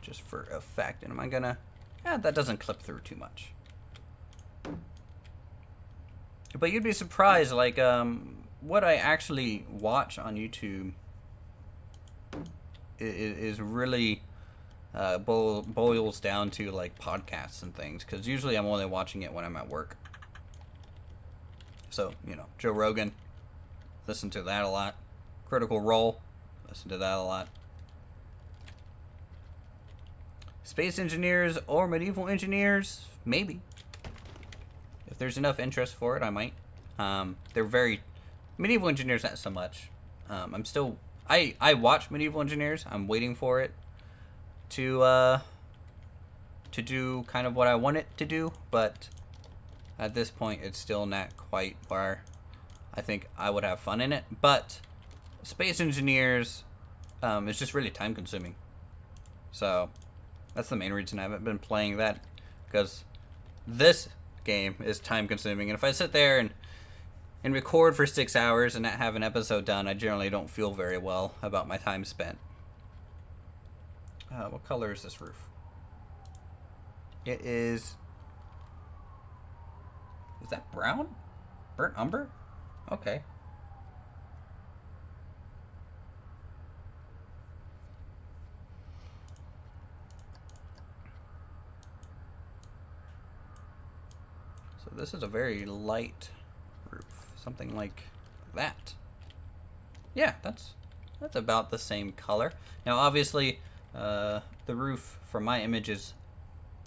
just for effect. And am I gonna... Yeah, that doesn't clip through too much. But you'd be surprised, like, what I actually watch on YouTube is really boils down to, like, podcasts and things. Because usually I'm only watching it when I'm at work. So, you know, Joe Rogan, listen to that a lot. Critical Role. Listen to that a lot. Space engineers or medieval engineers, maybe. If there's enough interest for it, I might. They're very medieval engineers, not so much. I'm still I watch medieval engineers. I'm waiting for it to do kind of what I want it to do, but at this point, it's still not quite where I think I would have fun in it. But space engineers, is just really time consuming. So that's the main reason I haven't been playing that, because this game is time consuming. And if I sit there and record for 6 hours and not have an episode done, I generally don't feel very well about my time spent. What color is this roof? It is that brown? Burnt umber? Okay. So this is a very light roof. Something like that. Yeah, that's about the same color. Now obviously, the roof from my images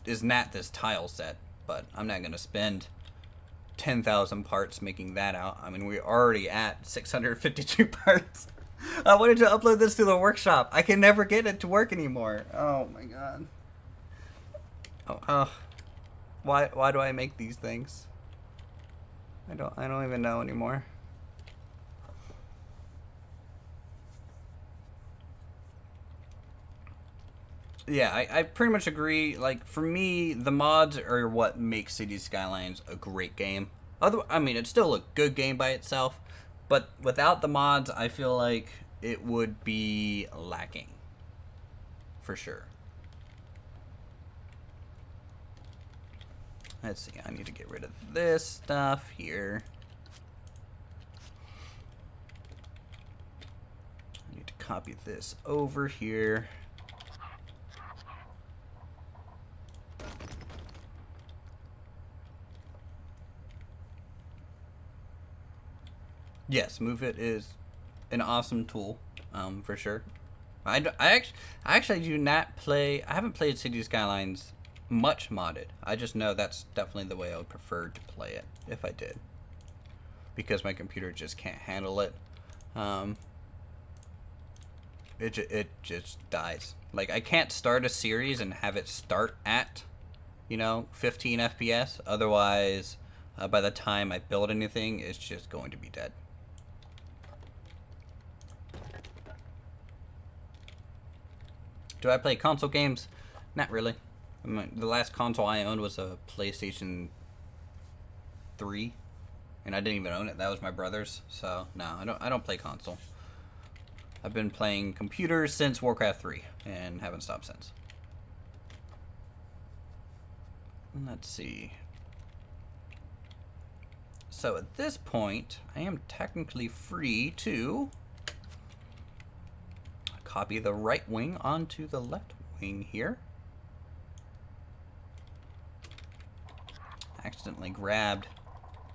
is not this tile set, but I'm not gonna spend 10,000 parts making that out. I mean, we're already at 652 parts. I wanted to upload this to the workshop. I can never get it to work anymore. Oh my god. Why do I make these things? I don't even know anymore. Yeah, I pretty much agree. Like, for me, the mods are what makes Cities Skylines a great game. I mean, it's still a good game by itself, but without the mods, I feel like it would be lacking. For sure. Let's see, I need to get rid of this stuff here. I need to copy this over here. Yes, Move It is an awesome tool, for sure. I actually do not play. I haven't played Cities Skylines much modded. I just know that's definitely the way I would prefer to play it if I did, because my computer just can't handle it. It just dies. Like, I can't start a series and have it start at, 15 FPS. Otherwise, by the time I build anything, it's just going to be dead. Do I play console games? Not really. I mean, the last console I owned was a PlayStation 3, and I didn't even own it. That was my brother's. So no, I don't play console. I've been playing computers since Warcraft 3 and haven't stopped since. Let's see. So at this point, I am technically free to copy the right wing onto the left wing here. Accidentally grabbed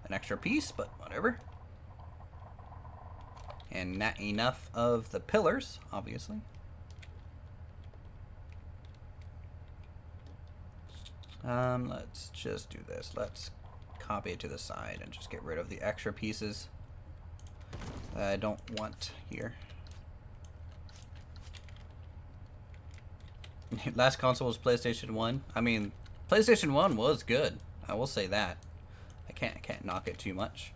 an extra piece, but whatever. And not enough of the pillars, obviously. Let's just do this. Let's copy it to the side and just get rid of the extra pieces that I don't want here. Last console was PlayStation 1. I mean, PlayStation 1 was good. I will say that. I can't knock it too much.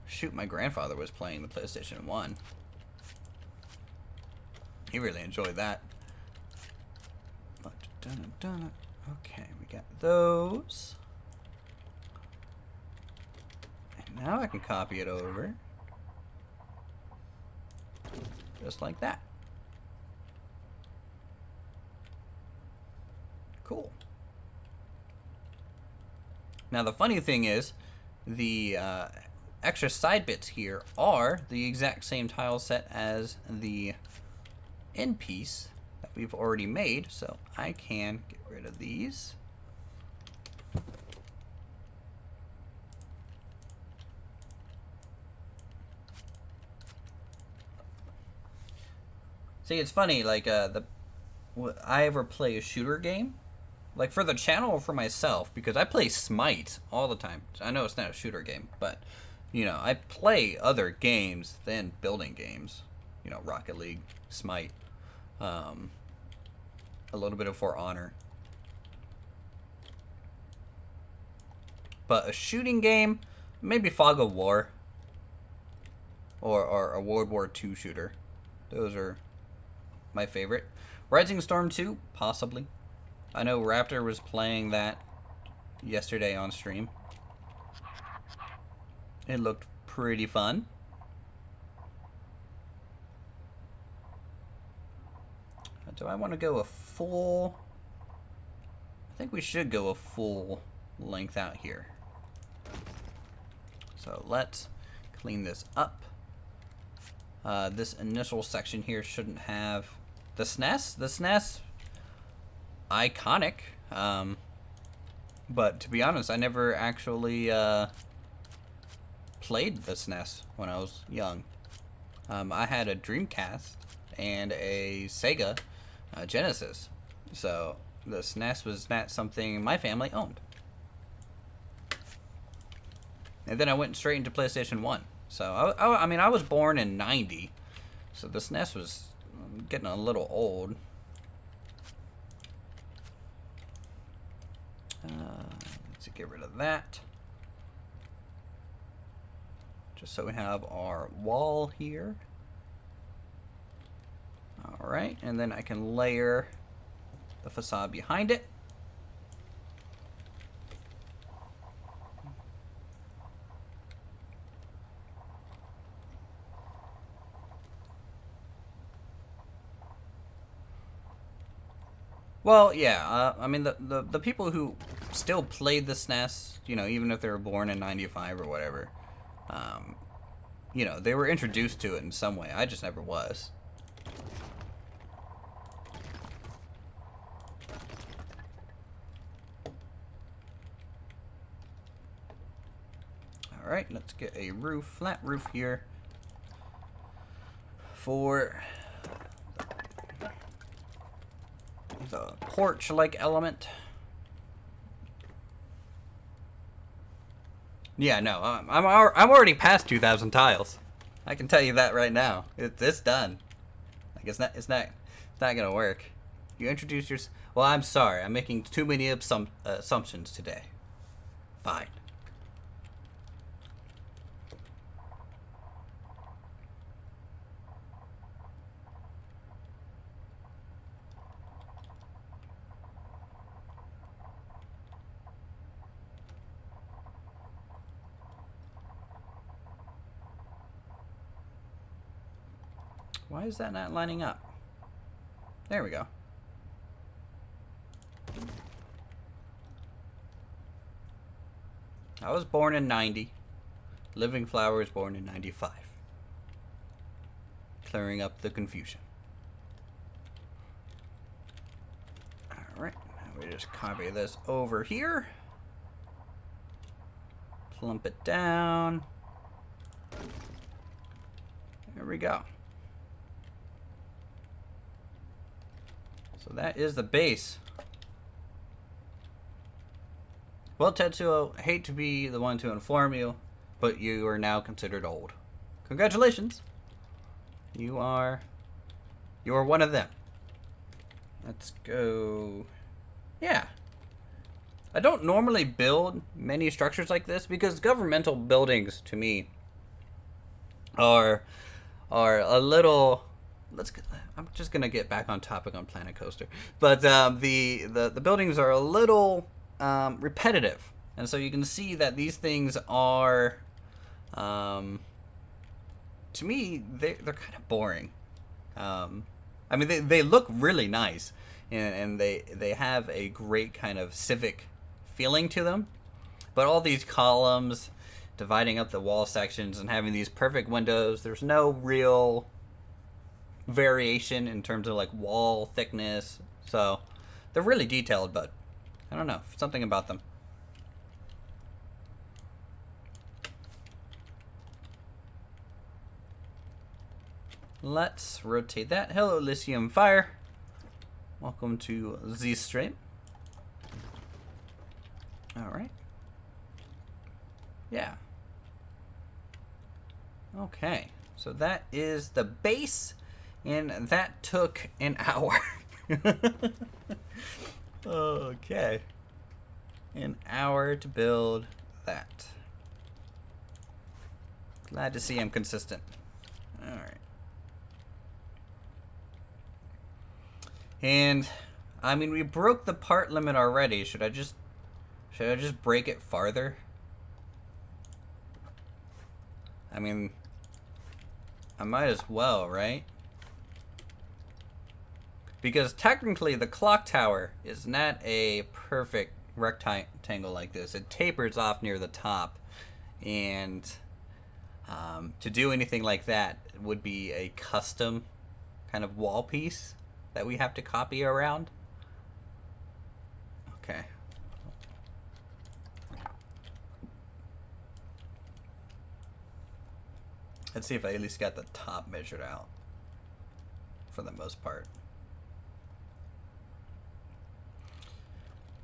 Shoot, my grandfather was playing the PlayStation 1. He really enjoyed that. Okay, we got those. And now I can copy it over. Just like that. Cool. Now the funny thing is, the extra side bits here are the exact same tile set as the end piece that we've already made, so I can get rid of these. See, it's funny, like, I ever play a shooter game, like for the channel or for myself, because I play Smite all the time. I know it's not a shooter game, but, you know, I play other games than building games. You know, Rocket League, Smite, a little bit of For Honor. But a shooting game, maybe Fog of War, or a World War II shooter. Those are my favorite. Rising Storm 2, possibly. I know Raptor was playing that yesterday on stream. It looked pretty fun. Do I want to go a full... I think we should go a full length out here. So let's clean this up. This initial section here shouldn't have the SNES. The SNES, iconic. But to be honest, I never actually played the SNES when I was young. I had a Dreamcast and a Sega Genesis. So the SNES was not something my family owned. And then I went straight into PlayStation 1. So, I mean, I was born in 90. So the SNES was getting a little old. Let's get rid of that. Just so we have our wall here. Alright, and then I can layer the facade behind it. Well, yeah, I mean, the people who still played the SNES, you know, even if they were born in 95 or whatever, you know, they were introduced to it in some way. I just never was. Alright, let's get a roof, flat roof here for the porch-like element. Yeah, no, I'm already past 2,000 tiles. I can tell you that right now. It's done. Like it's not gonna work. You introduce your. Well, I'm sorry. I'm making too many assumptions today. Fine. Why is that not lining up? There we go. I was born in 90. Living Flower was born in 95. Clearing up the confusion. Alright, now we just copy this over here. Plump it down. There we go. So that is the base. Well, Tetsuo, hate to be the one to inform you, but you are now considered old. Congratulations. You are one of them. Let's go. Yeah. I don't normally build many structures like this because governmental buildings to me are a little. I'm just gonna get back on topic on Planet Coaster, but the buildings are a little repetitive, and so you can see that these things are, to me, they're kind of boring. I mean, they look really nice, and they have a great kind of civic feeling to them, but all these columns dividing up the wall sections and having these perfect windows, there's no real variation in terms of like wall thickness, so they're really detailed, but I don't know, something about them. let's rotate that. Hello, Lithium Fire. Welcome to the stream. All right. Yeah. Okay. So that is the base, and that took an hour. Okay. An hour to build that. Glad to see I'm consistent. All right. And I mean, we broke the part limit already. Should I just break it farther? I mean, I might as well, right? Because technically the clock tower is not a perfect rectangle like this. It tapers off near the top, and to do anything like that would be a custom kind of wall piece that we have to copy around. Okay. Let's see if I at least got the top measured out for the most part.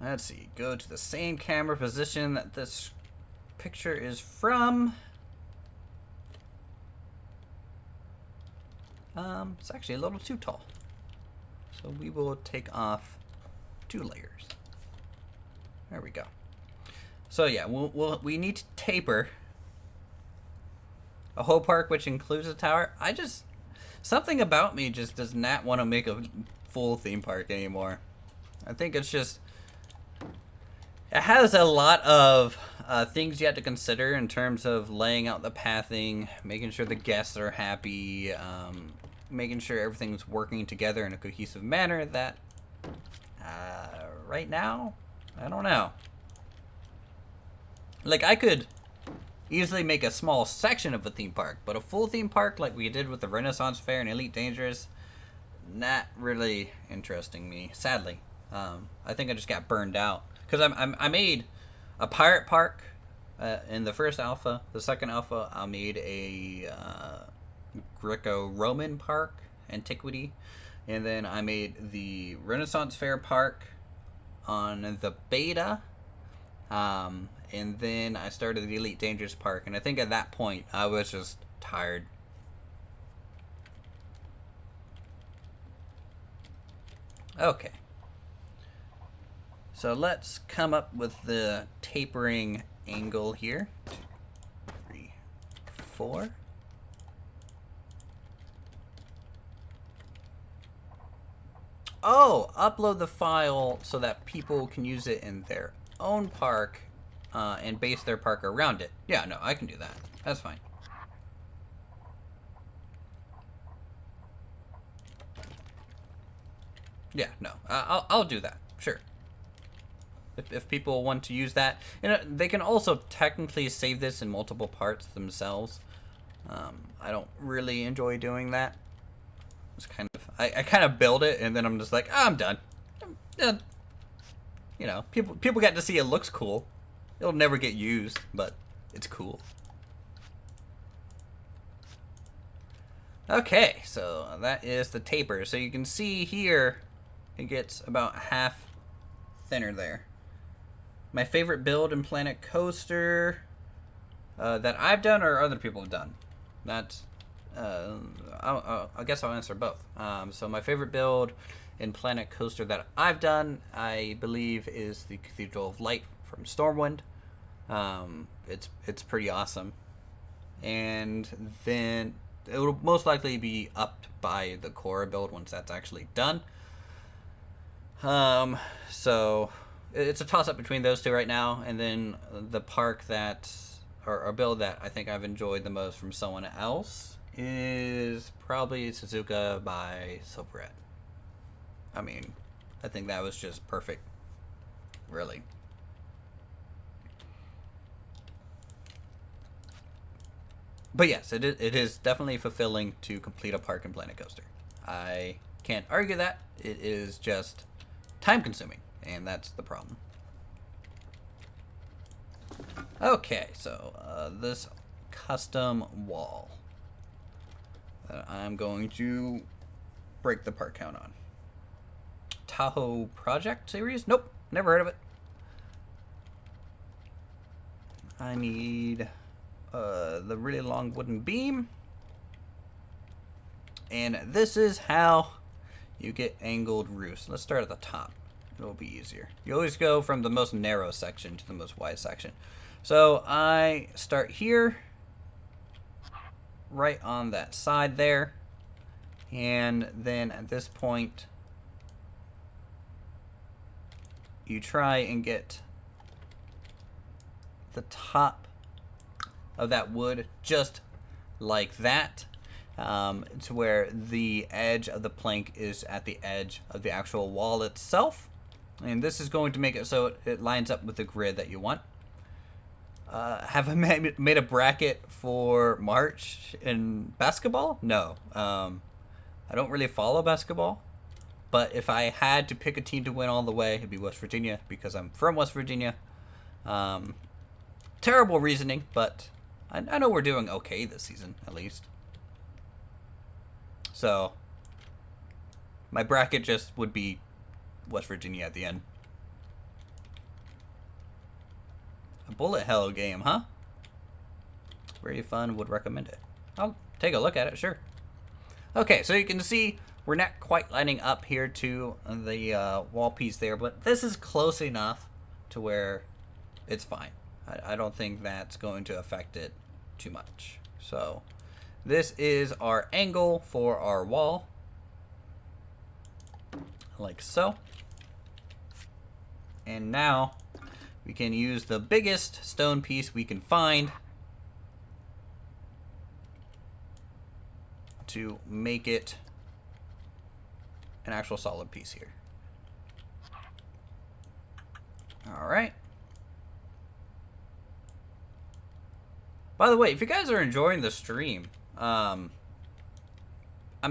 Let's see. Go to the same camera position that this picture is from. It's actually a little too tall. So we will take off 2 layers. There we go. So yeah, we need to taper a whole park, which includes a tower. Something about me just does not want to make a full theme park anymore. I think it's just, it has a lot of things you have to consider in terms of laying out the pathing, making sure the guests are happy, making sure everything's working together in a cohesive manner that right now, I don't know. Like, I could easily make a small section of a theme park, but a full theme park like we did with the Renaissance Fair and Elite Dangerous, not really interesting me, sadly. I think I just got burned out. Because I made a pirate park in the first alpha. The second alpha, I made a Greco-Roman park, antiquity. And then I made the Renaissance Fair park on the beta. And then I started the Elite Dangerous park. And I think at that point, I was just tired. Okay. So let's come up with the tapering angle here. 2, 3, 4. Oh, upload the file so that people can use it in their own park and base their park around it. Yeah, no, I can do that. That's fine. Yeah, no, I'll do that. Sure. If people want to use that, they can also technically save this in multiple parts themselves. I don't really enjoy doing that. It's kind of, I kind of build it and then I'm just like, oh, I'm done. I'm done. You know, people get to see it looks cool. It'll never get used, but it's cool. Okay, so that is the taper. So you can see here, it gets about half thinner there. My favorite build in Planet Coaster that I've done or other people have done. That's, I guess I'll answer both. So my favorite build in Planet Coaster that I've done, I believe, is the Cathedral of Light from Stormwind. It's pretty awesome. And then it will most likely be upped by the Korra build once that's actually done. So it's a toss-up between those two right now, and then the park that, or build that I think I've enjoyed the most from someone else is probably Suzuka by Silverette. I mean, I think that was just perfect, really. But yes, it is definitely fulfilling to complete a park in Planet Coaster. I can't argue that. It is just time-consuming, and that's the problem. Okay, so this custom wall. that I'm going to break the part count on. Tahoe Project series? Nope, never heard of it. I need the really long wooden beam. And this is how you get angled roofs. Let's start at the top. It'll be easier. You always go from the most narrow section to the most wide section. So I start here, right on that side there. And then at this point, you try and get the top of that wood just like that. To where the edge of the plank is at the edge of the actual wall itself. And this is going to make it so it lines up with the grid that you want. Have I made a bracket for March in basketball? No. I don't really follow basketball. But if I had to pick a team to win all the way, it'd be West Virginia because I'm from West Virginia. Terrible reasoning, but I know we're doing okay this season, at least. So, my bracket just would be West Virginia at the end. A bullet hell game, huh? Very fun, would recommend it. I'll take a look at it, sure. Okay, so you can see we're not quite lining up here to the wall piece there, but this is close enough to where it's fine. I don't think that's going to affect it too much. So, this is our angle for our wall, like so. And now we can use the biggest stone piece we can find to make it an actual solid piece here. All right. By the way, if you guys are enjoying the stream, I'm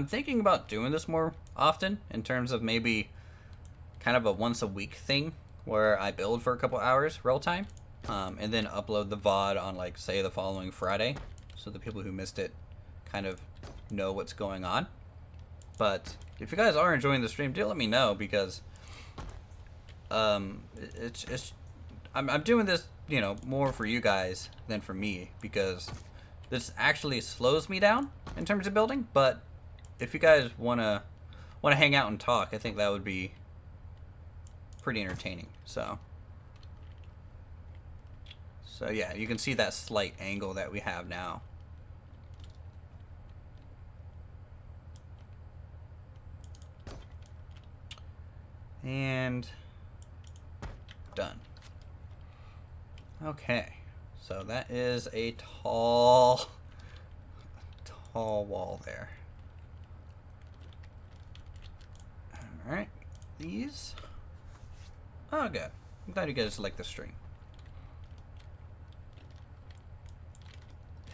thinking about doing this more often in terms of maybe kind of a once a week thing where I build for a couple hours real time, and then upload the VOD on, like, say the following Friday, so the people who missed it kind of know what's going on. But if you guys are enjoying the stream, do let me know, because I'm doing this, you know, more for you guys than for me, because this actually slows me down in terms of building. But if you guys wanna hang out and talk, I think that would be pretty entertaining. So yeah, you can see that slight angle that we have now. And done. Okay, so that is a tall wall there. All right, these. Oh, good. I'm glad you guys like the stream.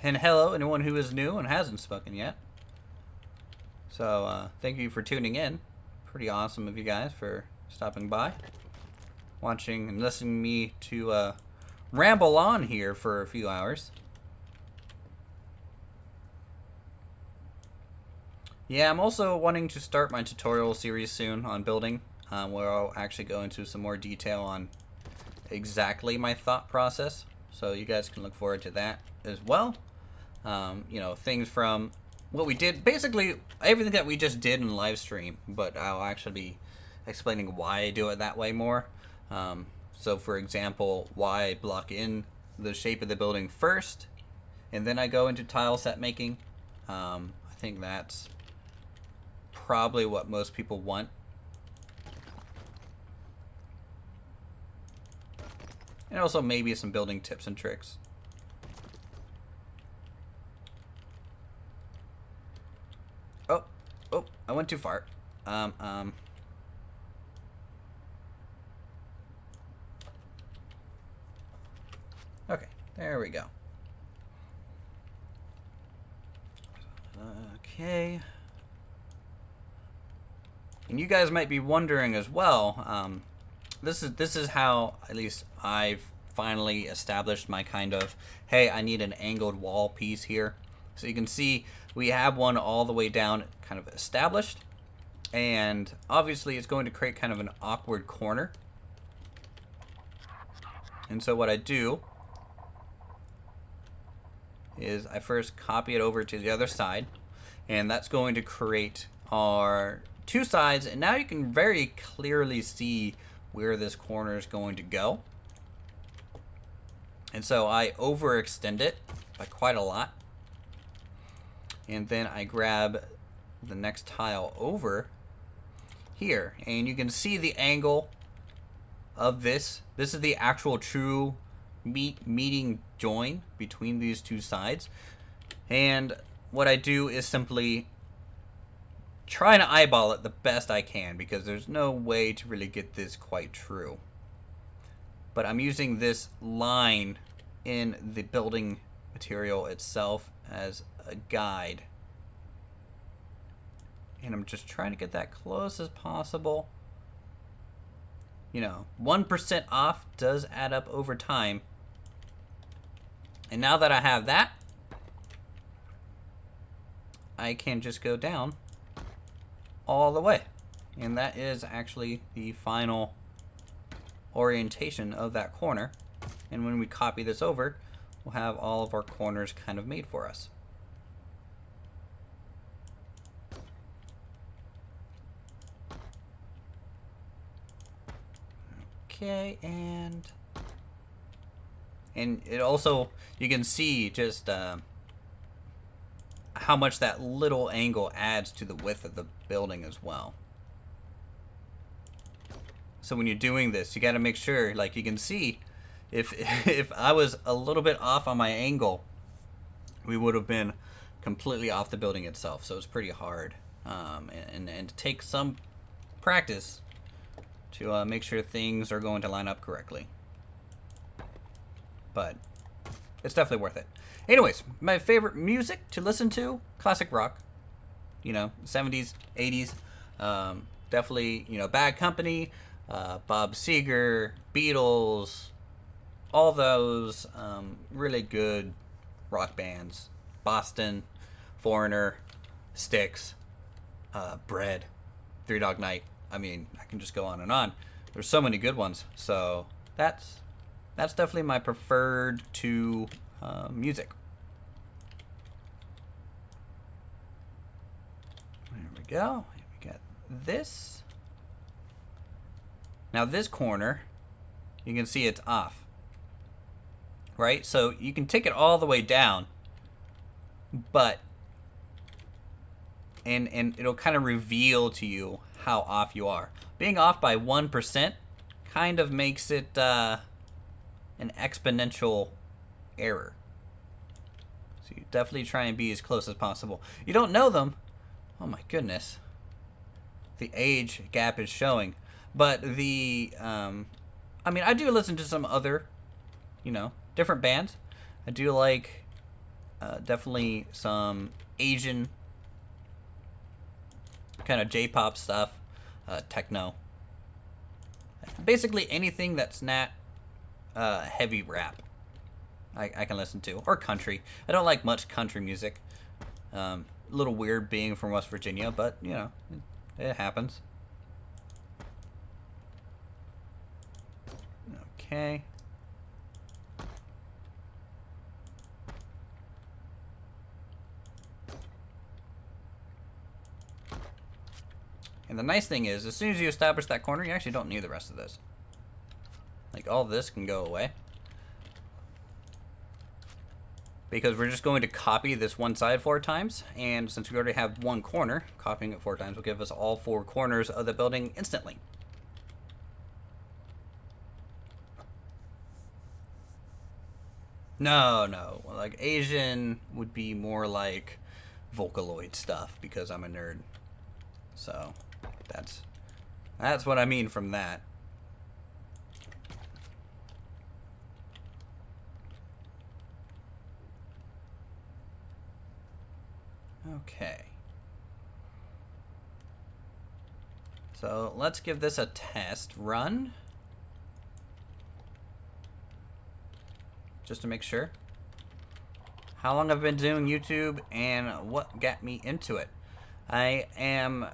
And hello, anyone who is new and hasn't spoken yet. So, thank you for tuning in. Pretty awesome of you guys for stopping by, watching and listening to me to ramble on here for a few hours. Yeah, I'm also wanting to start my tutorial series soon on building, where I'll actually go into some more detail on exactly my thought process. So you guys can look forward to that as well. You know, things from what we did, basically everything that we just did in live stream, but I'll actually be explaining why I do it that way more. So for example, why I block in the shape of the building first, and then I go into tile set making. I think that's probably what most people want. And also maybe some building tips and tricks. Oh, I went too far. Okay, there we go. Okay. And you guys might be wondering as well, this is how at least I've finally established my kind of, hey, I need an angled wall piece here. So you can see we have one all the way down kind of established. And obviously it's going to create kind of an awkward corner. And so what I do is I first copy it over to the other side. And that's going to create our two sides. And now you can very clearly see where this corner is going to go. And so I overextend it by quite a lot. And then I grab the next tile over here. And you can see the angle of this. This is the actual true meeting join between these two sides. And what I do is simply try to eyeball it the best I can, because there's no way to really get this quite true. But I'm using this line in the building material itself as a guide. And I'm just trying to get that close as possible. You know, 1% off does add up over time. And now that I have that, I can just go down all the way. And that is actually the final orientation of that corner. And when we copy this over, we'll have all of our corners kind of made for us. Okay, and it also, you can see just how much that little angle adds to the width of the building as well. So when you're doing this, you got to make sure, like you can see, if I was a little bit off on my angle, we would have been completely off the building itself. So it's pretty hard, and to take some practice to make sure things are going to line up correctly. But it's definitely worth it. Anyways, my favorite music to listen to, classic rock. You know, 70s, 80s. Definitely, you know, Bad Company, Bob Seger, Beatles, all those really good rock bands. Boston, Foreigner, Styx, Bread, Three Dog Night. I mean, I can just go on and on. There's so many good ones. So that's definitely my preferred to music. There we go. We got this. Now this corner, you can see it's off. Right? So you can take it all the way down, but and it'll kind of reveal to you how off you are. Being off by 1% kind of makes it an exponential error. So you definitely try and be as close as possible. You don't know them. Oh my goodness. The age gap is showing. But the, I mean, I do listen to some other, you know, different bands. I do like definitely some Asian kind of J-pop stuff, techno. Basically anything that's not heavy rap, I can listen to, or country. I don't like much country music. A little weird being from West Virginia, but you know, it happens. Okay. And the nice thing is, as soon as you establish that corner, you actually don't need the rest of this. Like, all this can go away. Because we're just going to copy this one side 4 times. And since we already have one corner, copying it 4 times will give us all 4 corners of the building instantly. No. Like, Asian would be more like Vocaloid stuff, because I'm a nerd. So, that's what I mean from that. Okay. So, let's give this a test run. Just to make sure. how long I've been doing YouTube and what got me into it. I am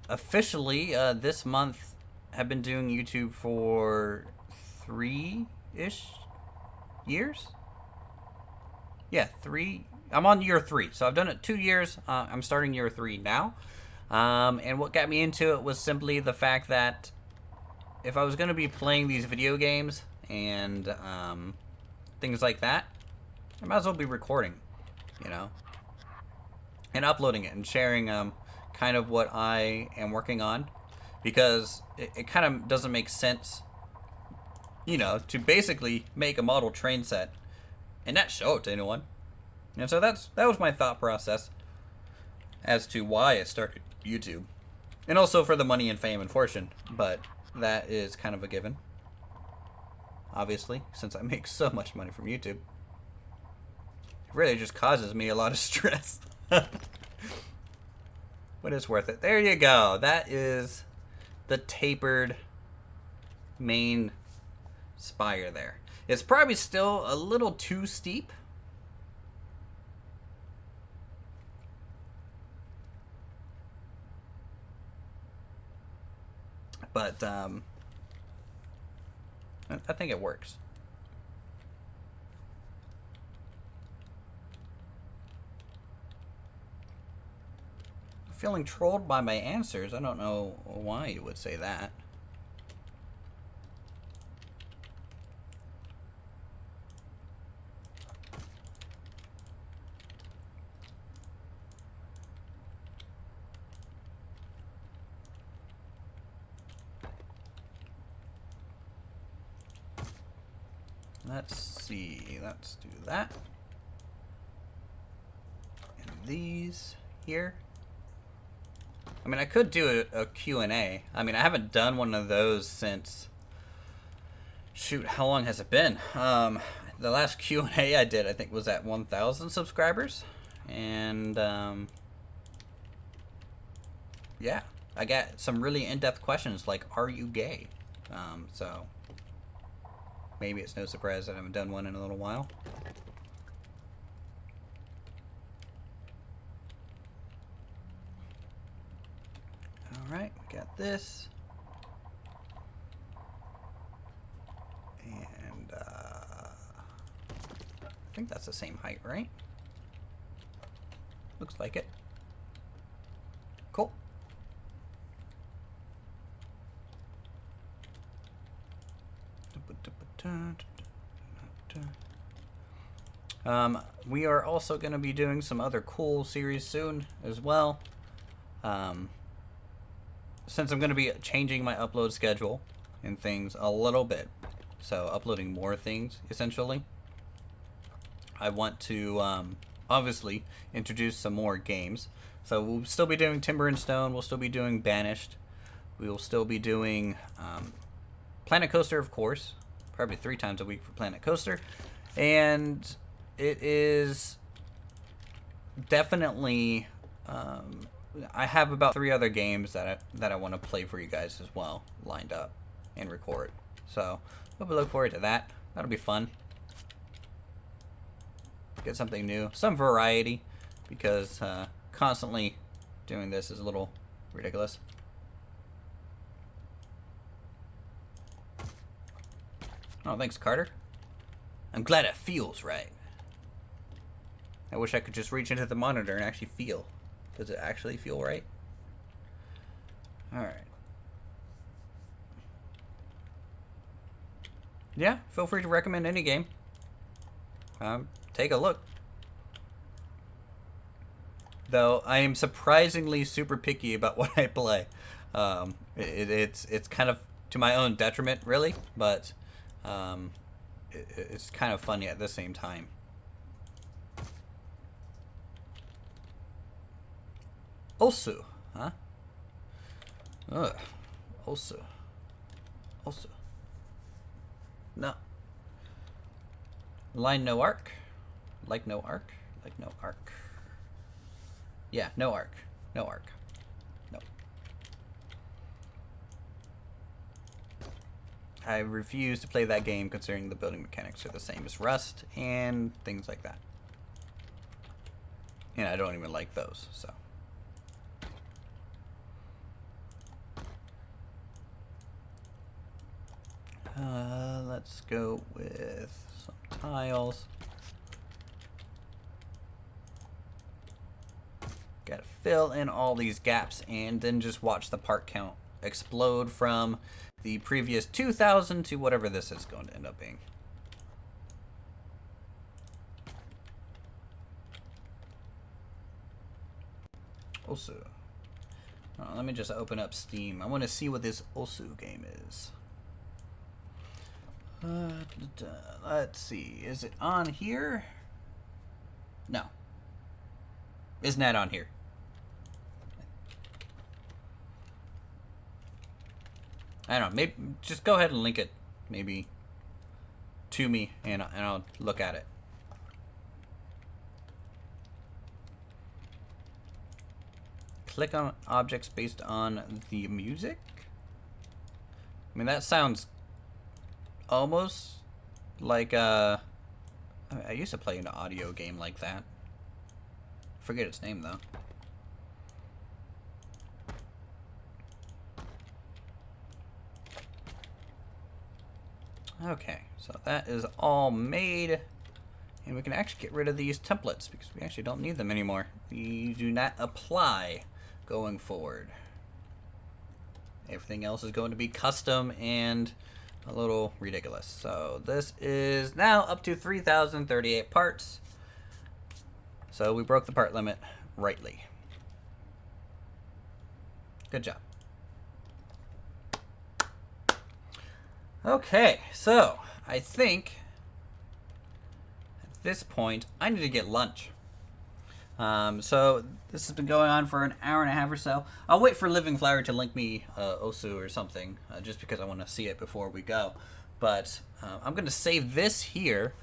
officially, this month, have been doing YouTube for 3-ish years? Yeah, 3. I'm on year 3, so I've done it 2 years. I'm starting year 3 now. And what got me into it was simply the fact that if I was going to be playing these video games and things like that, I might as well be recording, you know, and uploading it and sharing kind of what I am working on, because it kind of doesn't make sense, you know, to basically make a model train set and not show it to anyone. And so that was my thought process as to why I started YouTube. And also for the money and fame and fortune, but that is kind of a given, obviously, since I make so much money from YouTube. It really just causes me a lot of stress. But it's worth it. There you go. That is the tapered main spire there. It's probably still a little too steep. But I think it works. Feeling trolled by my answers. I don't know why you would say that. Let's see. Let's do that. And these here. I mean, I could do a Q&A. I mean, I haven't done one of those since... Shoot, how long has it been? The last Q&A I did, I think, was at 1,000 subscribers. And, yeah. I got some really in-depth questions like, are you gay? So... maybe it's no surprise that I haven't done one in a little while. Alright, we got this. And, I think that's the same height, right? Looks like it. Cool. We are also going to be doing some other cool series soon as well. Since I'm going to be changing my upload schedule and things a little bit, so uploading more things essentially, I want to obviously introduce some more games. So we'll still be doing Timber and Stone, we'll still be doing Banished, we will still be doing Planet Coaster, of course, probably 3 times a week for Planet Coaster, and it is definitely I have about 3 other games that I want to play for you guys as well, lined up and record. So hope you look forward to that. That'll be fun. Get something new, some variety, because constantly doing this is a little ridiculous. Oh, thanks, Carter. I'm glad it feels right. I wish I could just reach into the monitor and actually feel. Does it actually feel right? Alright. Yeah, feel free to recommend any game. Take a look. Though, I am surprisingly super picky about what I play. It's kind of to my own detriment, really, but it's kind of funny at the same time. Also, huh? Ugh. Also. No. Line no arc. Like no arc. Like no arc. Yeah, no arc. No arc. No. I refuse to play that game considering the building mechanics are the same as Rust and things like that. And I don't even like those, so. Let's go with some tiles. Gotta fill in all these gaps and then just watch the part count explode from the previous 2,000 to whatever this is going to end up being. Also, let me just open up Steam. I want to see what this Osu game is. Let's see. Is it on here? No. It's not on here. I don't know. Maybe just go ahead and link it, maybe, to me, and I'll look at it. Click on objects based on the music. I mean, that sounds almost like I used to play an audio game like that. Forget its name though. Okay, so that is all made, and we can actually get rid of these templates because we actually don't need them anymore. We do not apply going forward. Everything else is going to be custom and a little ridiculous. So this is now up to 3,038 parts. So we broke the part limit rightly. Good job. Okay, so I think at this point I need to get lunch. So this has been going on for an hour and a half or so. I'll wait for Living Flower to link me Osu or something, just because I want to see it before we go. But I'm going to save this here.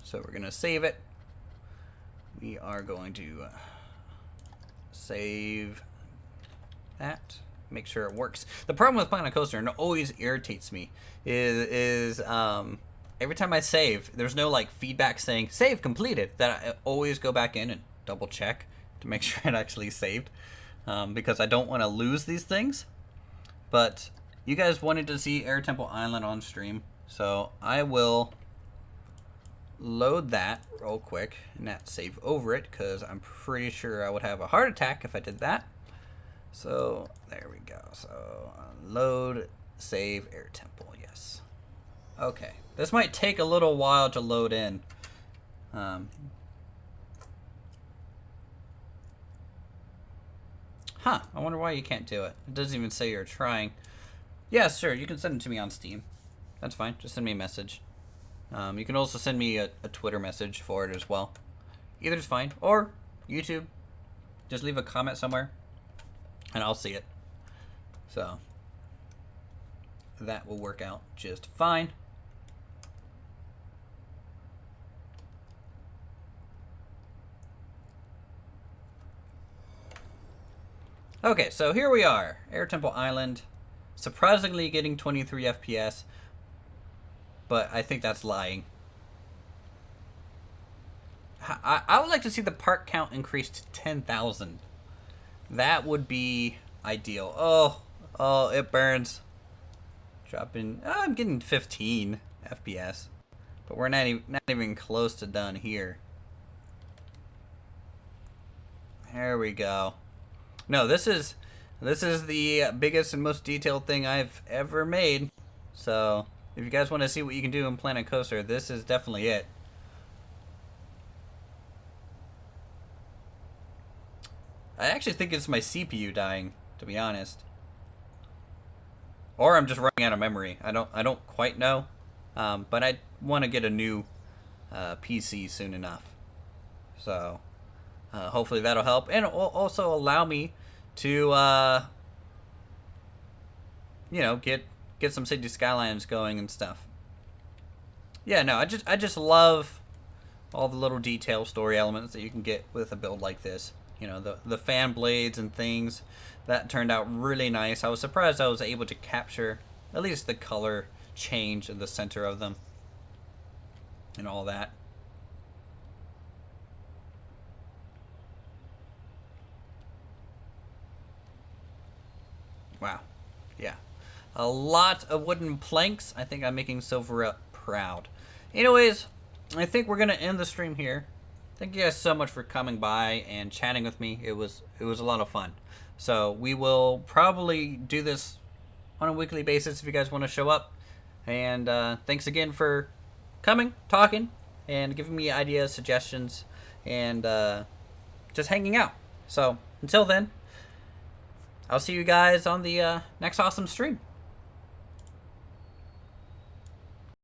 So we're going to save it. We are going to save that. Make sure it works. The problem with playing on a coaster, and it always irritates me, is every time I save, there's no like feedback saying save completed. That I always go back in and double check to make sure it actually saved, because I don't want to lose these things. But you guys wanted to see Air Temple Island on stream, so I will load that real quick and not save over it, because I'm pretty sure I would have a heart attack if I did that. So there we go. So load, save, Air Temple. Yes. Okay. This might take a little while to load in. Huh. I wonder why you can't do it. It doesn't even say you're trying. Yeah, sure. You can send it to me on Steam. That's fine. Just send me a message. You can also send me a Twitter message for it as well. Either is fine. Or YouTube. Just leave a comment somewhere and I'll see it. So that will work out just fine. Okay, so here we are, Air Temple Island. Surprisingly getting 23 FPS, but I think that's lying. I would like to see the part count increase to 10,000. That would be ideal. Oh, it burns. Dropping. I'm getting 15 FPS, but we're not even close to done here. There we go. No, this is the biggest and most detailed thing I've ever made. So if you guys want to see what you can do in Planet Coaster, this is definitely it. I actually think it's my CPU dying, to be honest. Or I'm just running out of memory. I don't quite know. But I want to get a new PC soon enough. So hopefully that'll help. And it will also allow me to get some city skylines going and stuff. Yeah, no, I just love all the little detail story elements that you can get with a build like this. You know, the fan blades and things, that turned out really nice. I was surprised I was able to capture at least the color change in the center of them and all that. Wow. Yeah. A lot of wooden planks. I think I'm making Silver up proud. Anyways, I think we're going to end the stream here. Thank you guys so much for coming by and chatting with me. It was a lot of fun. So we will probably do this on a weekly basis if you guys want to show up. And thanks again for coming, talking, and giving me ideas, suggestions, and just hanging out. So until then, I'll see you guys on the next awesome stream.